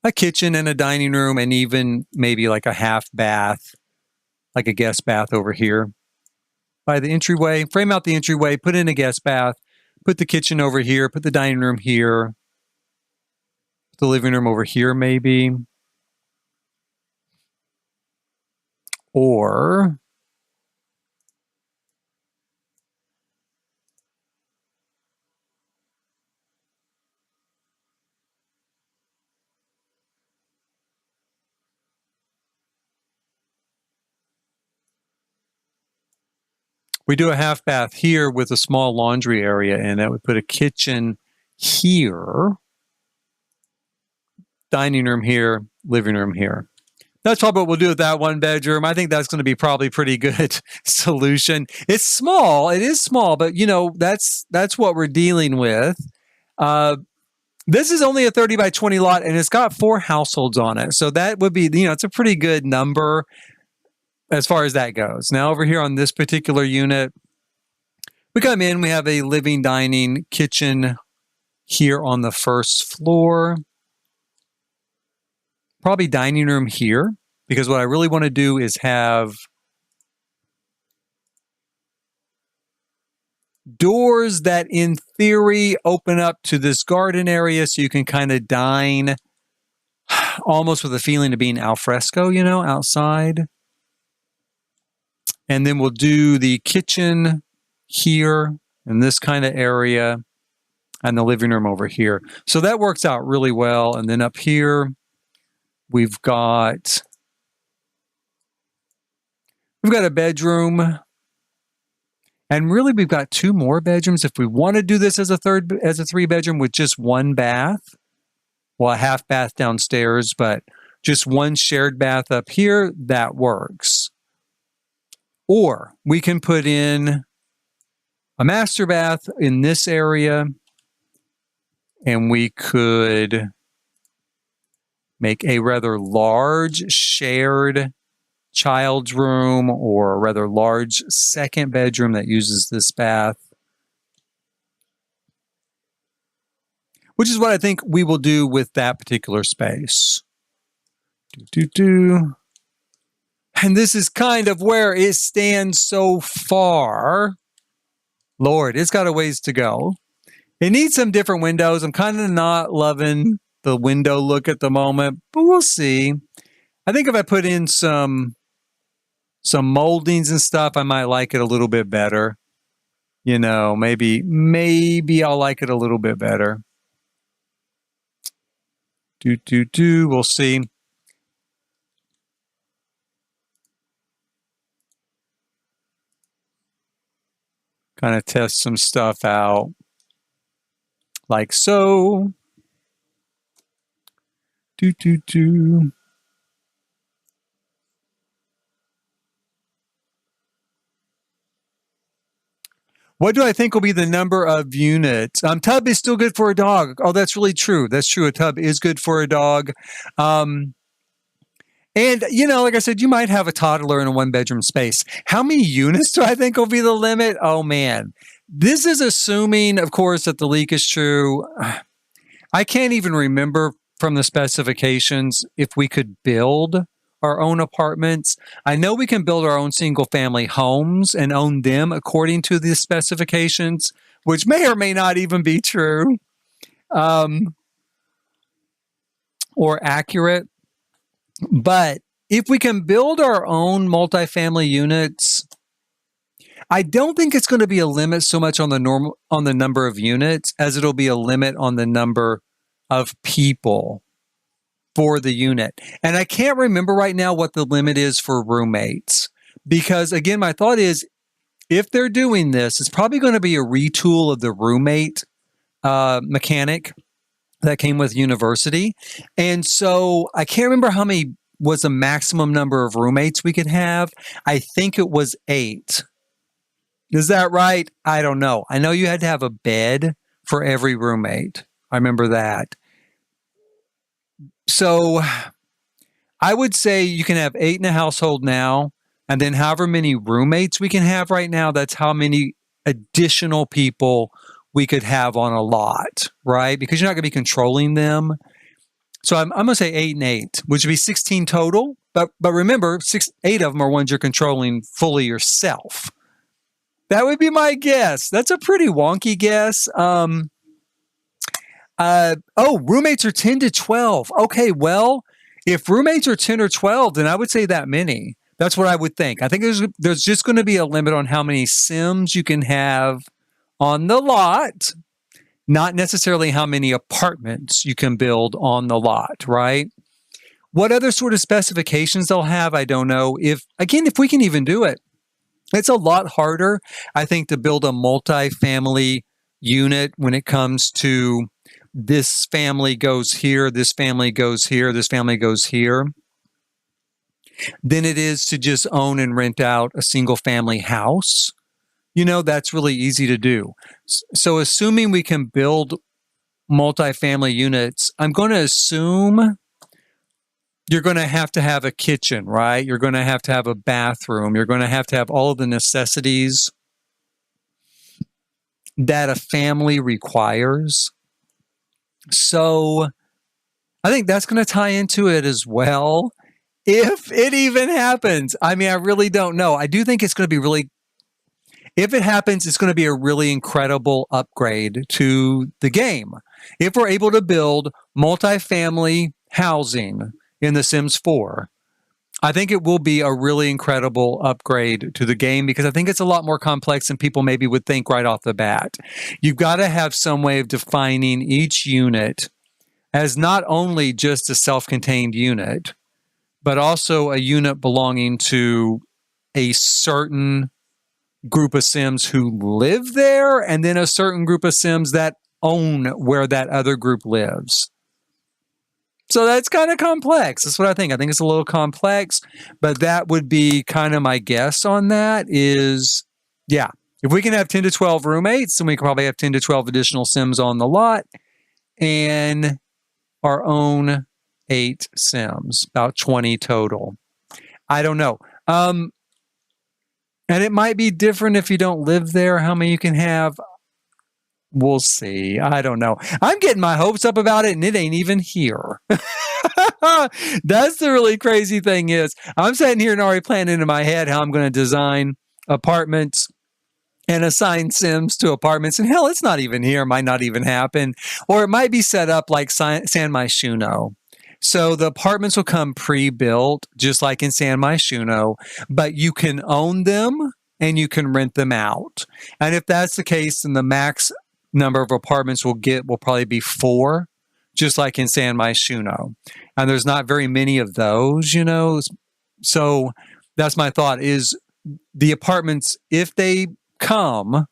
a kitchen and a dining room, and even maybe like a half bath, like a guest bath over here by the entryway. Frame out the entryway, put in a guest bath, put the kitchen over here, put the dining room here, put the living room over here maybe. Or we do a half bath here with a small laundry area in it. We put a kitchen here, dining room here, living room here. That's probably what we'll do with that one bedroom. I think that's going to be probably a pretty good solution. It's small. It is small, but you know, that's what we're dealing with. This is only a 30 by 20 lot, and it's got 4 households on it. So that would be, you know, it's a pretty good number as far as that goes. Now over here on this particular unit, we come in, we have a living, dining, kitchen here on the first floor. Probably dining room here, because what I really want to do is have doors that in theory open up to this garden area, so you can kind of dine almost with a feeling of being al fresco, you know, outside. And then we'll do the kitchen here in this kind of area and the living room over here. So that works out really well. And then up here, we've got a bedroom, and really we've got 2 more bedrooms. If we want to do this as a 3 bedroom with just 1 bath, well, a half bath downstairs, but just 1 shared bath up here, that works. Or we can put in a master bath in this area, and we could make a rather large shared child's room, or a rather large second bedroom that uses this bath, which is what I think we will do with that particular space. And this is kind of where it stands so far. Lord, it's got a ways to go. It needs some different windows. I'm kind of not loving the window look at the moment, but we'll see. I think if I put in some moldings and stuff, I might like it a little bit better. You know, maybe I'll like it a little bit better. We'll see. Kind of test some stuff out. Like so. What do I think will be the number of units? Tub is still good for a dog. Oh, that's really true. That's true. A tub is good for a dog. And, you know, like I said, you might have a toddler in a 1-bedroom space. How many units do I think will be the limit? Oh, man. This is assuming, of course, that the leak is true. I can't even remember from the specifications if we could build our own apartments. I know we can build our own single-family homes and own them according to the specifications, which may or may not even be true or accurate. But if we can build our own multifamily units, I don't think it's going to be a limit so much on the number of units as it'll be a limit on the number of people for the unit. And I can't remember right now what the limit is for roommates. Because again, my thought is if they're doing this, it's probably going to be a retool of the roommate mechanic that came with University. And so I can't remember how many was the maximum number of roommates we could have. I think it was 8. Is that right? I don't know. I know you had to have a bed for every roommate. I remember that. So I would say you can have 8 in a household now, and then however many roommates we can have right now, that's how many additional people we could have on a lot, right? Because you're not going to be controlling them. So I'm going to say 8 and 8, which would be 16 total. But remember, 8 of them are ones you're controlling fully yourself. That would be my guess. That's a pretty wonky guess. Roommates are 10 to 12. Okay, well, if roommates are 10 or 12, then I would say that many. That's what I would think. I think there's just going to be a limit on how many Sims you can have on the lot, not necessarily how many apartments you can build on the lot, right? What other sort of specifications they'll have, I don't know. If we can even do it. It's a lot harder, I think, to build a multi-family unit when it comes to this family goes here, this family goes here, this family goes here, than it is to just own and rent out a single family house. That's really easy to do. So assuming we can build multifamily units, I'm going to assume you're going to have a kitchen, right? You're going to have a bathroom. You're going to have all of the necessities that a family requires. So I think that's going to tie into it as well, if it even happens. I mean, I really don't know. I do think it's going to be if it happens, it's going to be a really incredible upgrade to the game. If we're able to build multifamily housing in The Sims 4, I think it will be a really incredible upgrade to the game because I think it's a lot more complex than people maybe would think right off the bat. You've got to have some way of defining each unit as not only just a self-contained unit, but also a unit belonging to a certain group of Sims who live there, and then a certain group of Sims that own where that other group lives. So that's kind of complex. That's what I think. I think it's a little complex, but that would be kind of my guess on that is, yeah, if we can have 10 to 12 roommates, then we can probably have 10 to 12 additional Sims on the lot and our own 8 Sims, about 20 total. I don't know. And it might be different if you don't live there, how many you can have. We'll see. I don't know. I'm getting my hopes up about it, and it ain't even here. That's the really crazy thing is I'm sitting here and already planning in my head how I'm going to design apartments and assign Sims to apartments. And hell, it's not even here. It might not even happen. Or it might be set up like San Myshuno. So the apartments will come pre-built, just like in San Myshuno, but you can own them and you can rent them out. And if that's the case, then the max number of apartments we'll get will probably be 4, just like in San Myshuno. And there's not very many of those, So that's my thought is the apartments, if they come,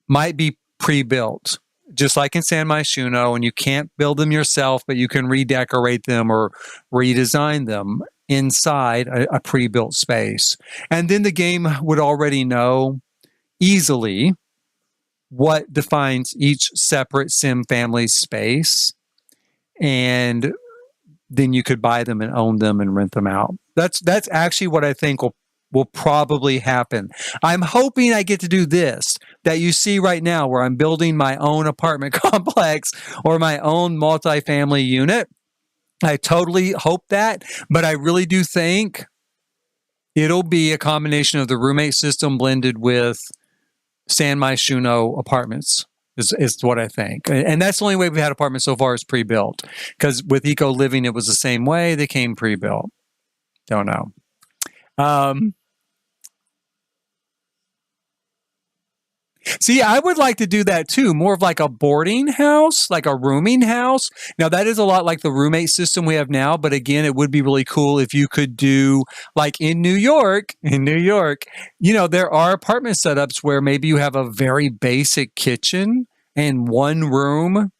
might be pre-built. Just like in San Myshuno, and you can't build them yourself, but you can redecorate them or redesign them inside a pre-built space. And then the game would already know easily what defines each separate Sim family space. And then you could buy them and own them and rent them out. That's actually what I think will probably happen. I'm hoping I get to do this that you see right now where I'm building my own apartment complex or my own multifamily unit. I totally hope that, but I really do think it'll be a combination of the roommate system blended with San Myshuno apartments is what I think. And that's the only way we've had apartments so far is pre-built because with Eco Living, it was the same way. They came pre-built. Don't know. See, I would like to do that too. More of like a boarding house, like a rooming house. Now, that is a lot like the roommate system we have now. But again, it would be really cool if you could do like in New York, there are apartment setups where maybe you have a very basic kitchen and one room,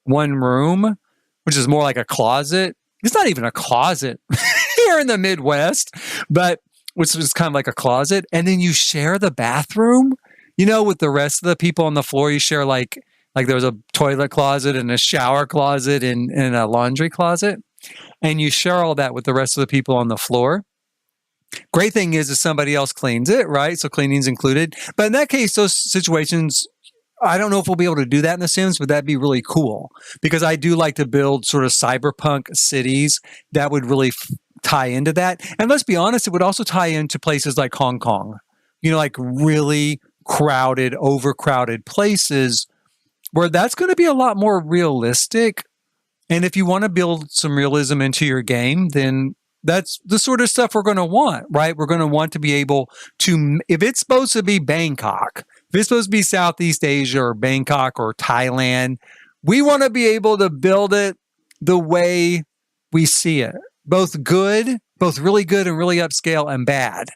which is more like a closet. It's not even a closet here in the Midwest, but which is kind of like a closet. And then you share the bathroom, with the rest of the people on the floor. You share like there's a toilet closet and a shower closet and a laundry closet. And you share all that with the rest of the people on the floor. Great thing is if somebody else cleans it, right? So cleaning's included. But in that case, those situations, I don't know if we'll be able to do that in The Sims, but that'd be really cool because I do like to build sort of cyberpunk cities that would really tie into that. And let's be honest, it would also tie into places like Hong Kong, like really crowded, overcrowded places where that's going to be a lot more realistic. And if you want to build some realism into your game, then that's the sort of stuff we're going to want, right? We're going to want to be able to, if it's supposed to be Bangkok, if it's supposed to be Southeast Asia or Bangkok or Thailand, we want to be able to build it the way we see it. Both really good and really upscale and bad,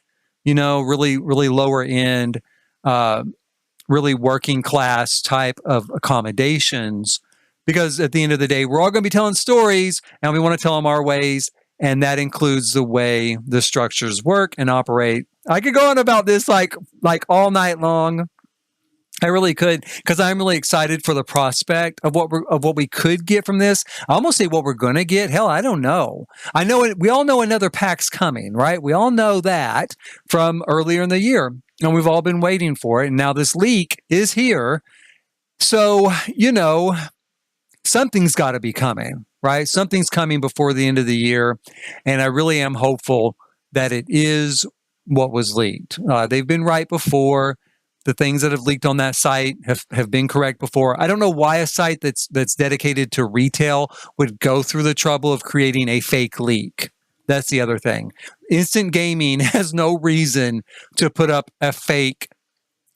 really, really lower end, really working class type of accommodations. Because at the end of the day, we're all going to be telling stories and we want to tell them our ways. And that includes the way the structures work and operate. I could go on about this like all night long. I really could, because I'm really excited for the prospect of what we could get from this. I almost say what we're going to get. Hell, I don't know. I know we all know another pack's coming, right? We all know that from earlier in the year, and we've all been waiting for it. And now this leak is here, so something's got to be coming, right? Something's coming before the end of the year, and I really am hopeful that it is what was leaked. They've been right before. The things that have leaked on that site have been correct before. I don't know why a site that's dedicated to retail would go through the trouble of creating a fake leak. That's the other thing. Instant Gaming has no reason to put up a fake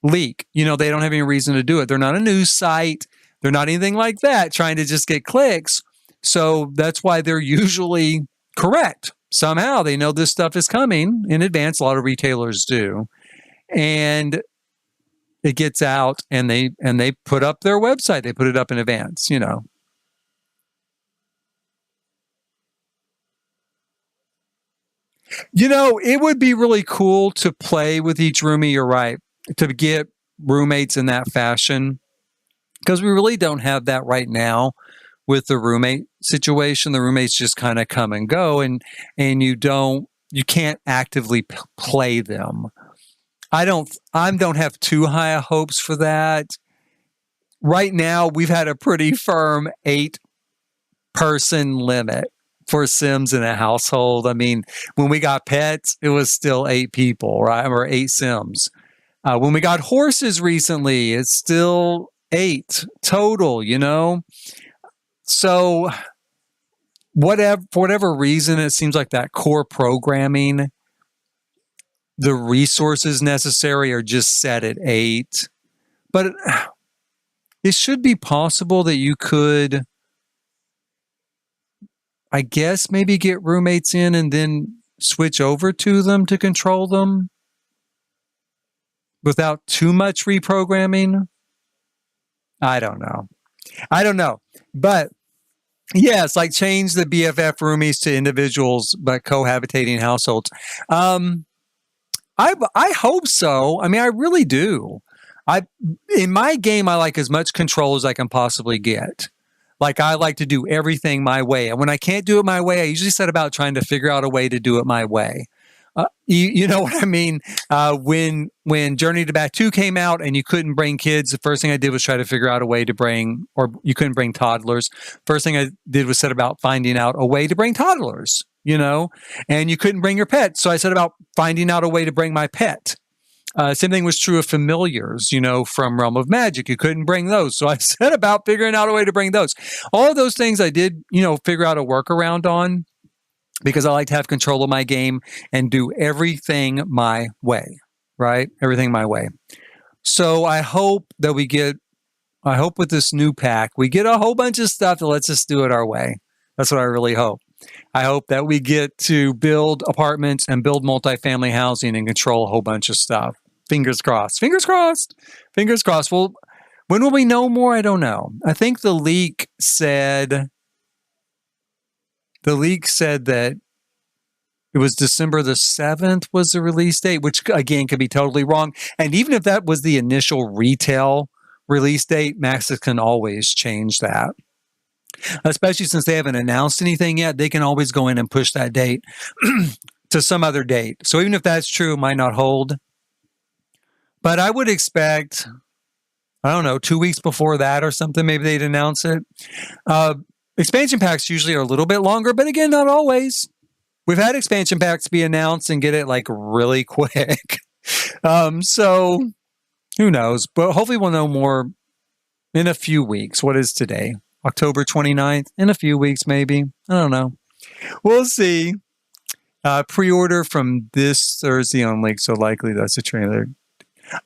leak. They don't have any reason to do it. They're not a news site. They're not anything like that, trying to just get clicks. So that's why they're usually correct. Somehow they know this stuff is coming in advance. A lot of retailers do. And it gets out and they put up their website. They put it up in advance, It would be really cool to play with each roomie, you're right, to get roommates in that fashion. Because we really don't have that right now with the roommate situation. The roommates just kind of come and go and you can't actively play them. I don't have too high hopes for that. Right now, we've had a pretty firm 8-person limit for Sims in a household. I mean, when we got pets, it was still 8 people, right? Or 8 Sims. When we got horses recently, it's still 8 total, So for whatever reason, it seems like that core programming, the resources necessary are just set at 8. But it should be possible that you could, I guess, maybe get roommates in and then switch over to them to control them without too much reprogramming. I don't know. But yes, like change the BFF roomies to individuals, but cohabitating households. I hope so. I mean, I really do. In my game, I like as much control as I can possibly get. Like I like to do everything my way. And when I can't do it my way, I usually set about trying to figure out a way to do it my way. You know what I mean? When Journey to Batuu came out and you couldn't bring kids, the first thing I did was try to figure out a way to bring, or you couldn't bring toddlers. First thing I did was set about finding out a way to bring toddlers, and you couldn't bring your pet. So I set about finding out a way to bring my pet. Same thing was true of familiars, from Realm of Magic. You couldn't bring those. So I set about figuring out a way to bring those. All of those things I did, figure out a workaround on because I like to have control of my game and do everything my way, right? Everything my way. So I hope with this new pack, we get a whole bunch of stuff that lets us do it our way. That's what I really hope. I hope that we get to build apartments and build multifamily housing and control a whole bunch of stuff. Fingers crossed. Fingers crossed. Fingers crossed. Well, when will we know more? I don't know. I think the leak said that it was December the 7th was the release date, which again could be totally wrong. And even if that was the initial retail release date, Maxis can always change that. Especially since they haven't announced anything yet, they can always go in and push that date to some other date. So even if that's true, it might not hold. But I would expect, I don't know, 2 weeks before that or something, maybe they'd announce it. Expansion packs usually are a little bit longer, but again, not always. We've had expansion packs be announced and get it like really quick. So who knows? But hopefully we'll know more in a few weeks. What is today? October 29th? In a few weeks, maybe. I don't know. We'll see. Pre-order from this Thursday only, so likely that's a trailer.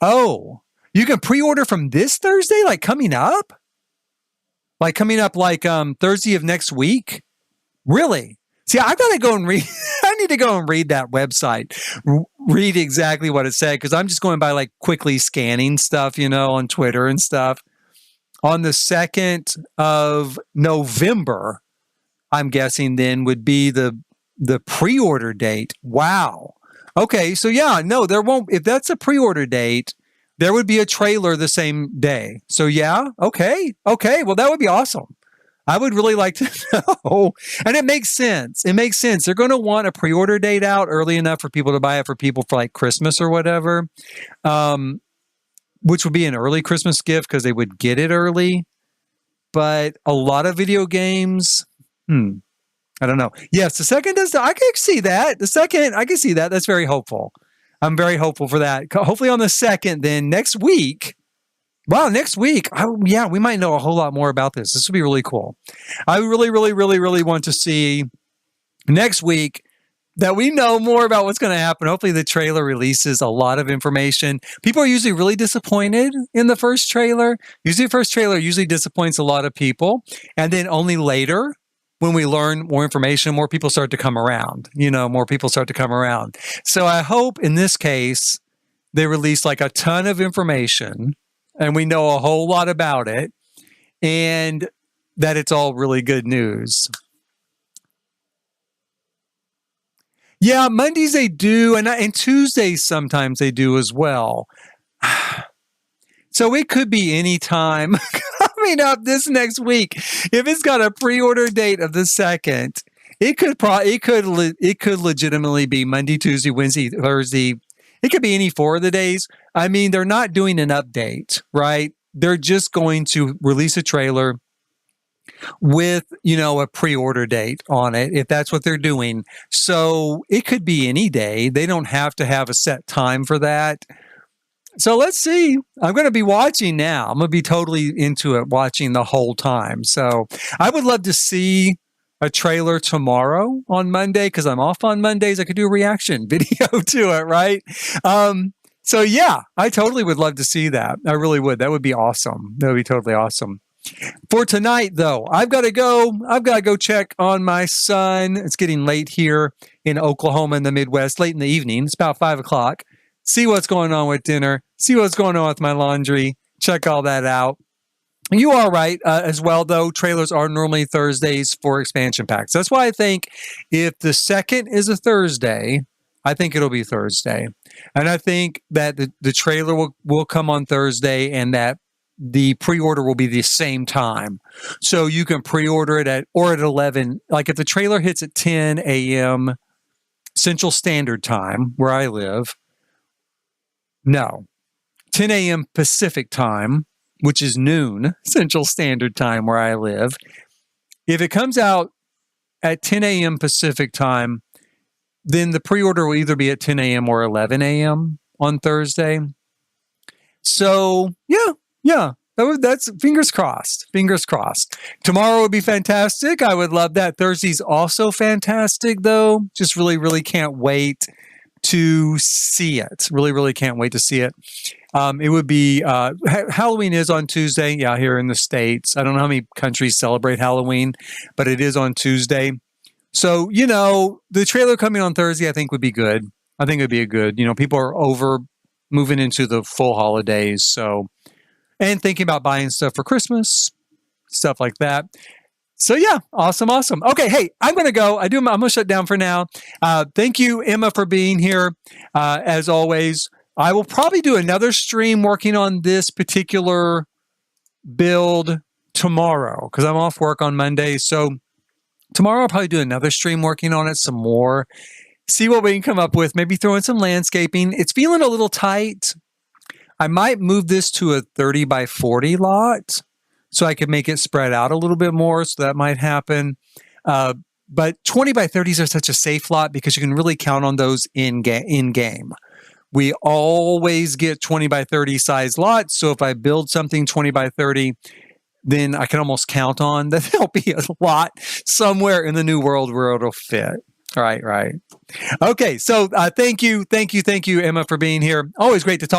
Oh, you can pre-order from this Thursday? Like coming up? Like coming up like Thursday of next week? Really? See, I got to go and read. I need to go and read that website, read exactly what it said, because I'm just going by like quickly scanning stuff, on Twitter and stuff. On the 2nd of November, I'm guessing then would be the pre-order date. Wow. Okay, so yeah, no, there won't. If that's a pre-order date, there would be a trailer the same day. So yeah, okay. Well, that would be awesome. I would really like to know. And it makes sense. It makes sense. They're going to want a pre-order date out early enough for people to buy it for people for like Christmas or whatever, which would be an early Christmas gift because they would get it early. But a lot of video games, I don't know. Yes, the second does. I can see that. The second, I can see that. That's very hopeful. I'm very hopeful for that. Hopefully on the 2nd, then next week. Wow, next week. We might know a whole lot more about this. This would be really cool. I really, really, really, really want to see next week that we know more about what's going to happen. Hopefully the trailer releases a lot of information. People are usually really disappointed in the first trailer. Usually the first trailer usually disappoints a lot of people. And then only later, when we learn more information, more people start to come around. More people start to come around. So I hope in this case, they release like a ton of information and we know a whole lot about it and that it's all really good news. Yeah, Mondays they do, and Tuesdays sometimes they do as well. So it could be any time coming up this next week. If it's got a pre-order date of the 2nd, it could legitimately be Monday, Tuesday, Wednesday, Thursday. It could be any 4 of the days. I mean, they're not doing an update, right? They're just going to release a trailer with, a pre-order date on it, if that's what they're doing. So it could be any day. They don't have to have a set time for that. So let's see. I'm going to be watching now. I'm going to be totally into it, watching the whole time. So I would love to see a trailer tomorrow on Monday because I'm off on Mondays. I could do a reaction video to it, right? So yeah, I totally would love to see that. I really would. That would be awesome. That would be totally awesome. For tonight, though, I've got to go check on my son. It's getting late here in Oklahoma in the Midwest, late in the evening. It's about 5 o'clock. See what's going on with dinner. See what's going on with my laundry. Check all that out. You are right as well, though. Trailers are normally Thursdays for expansion packs. That's why I think if the 2nd is a Thursday, I think it'll be Thursday. And I think that the trailer will come on Thursday and that the pre-order will be the same time. So you can pre-order it at 11. Like if the trailer hits at 10 a.m. Central Standard Time, where I live, 10 a.m. Pacific Time, which is noon Central Standard Time where I live. If it comes out at 10 a.m. Pacific Time, then the pre-order will either be at 10 a.m. or 11 a.m. on Thursday. So, yeah, that's fingers crossed. Fingers crossed. Tomorrow would be fantastic. I would love that. Thursday's also fantastic, though. Just really, really can't wait to see it. Really, really can't wait to see it. It would be Halloween is on Tuesday. Yeah, here in the States. I don't know how many countries celebrate Halloween, but it is on Tuesday. So, the trailer coming on Thursday, I think would be good. I think it would be a good, people are over moving into the full holidays. So, and thinking about buying stuff for Christmas, stuff like that. So yeah, awesome. Okay, hey, I'm going to go. I'm going to shut down for now. Thank you, Emma, for being here. As always, I will probably do another stream working on this particular build tomorrow because I'm off work on Monday. So tomorrow I'll probably do another stream working on it some more. See what we can come up with. Maybe throw in some landscaping. It's feeling a little tight. I might move this to a 30 by 40 lot so I could make it spread out a little bit more. So that might happen. But 20 by 30s are such a safe lot because you can really count on those in game. We always get 20 by 30 size lots. So if I build something 20 by 30, then I can almost count on that there'll be a lot somewhere in the new world where it'll fit. Right. Okay. So thank you, Emma, for being here. Always great to talk.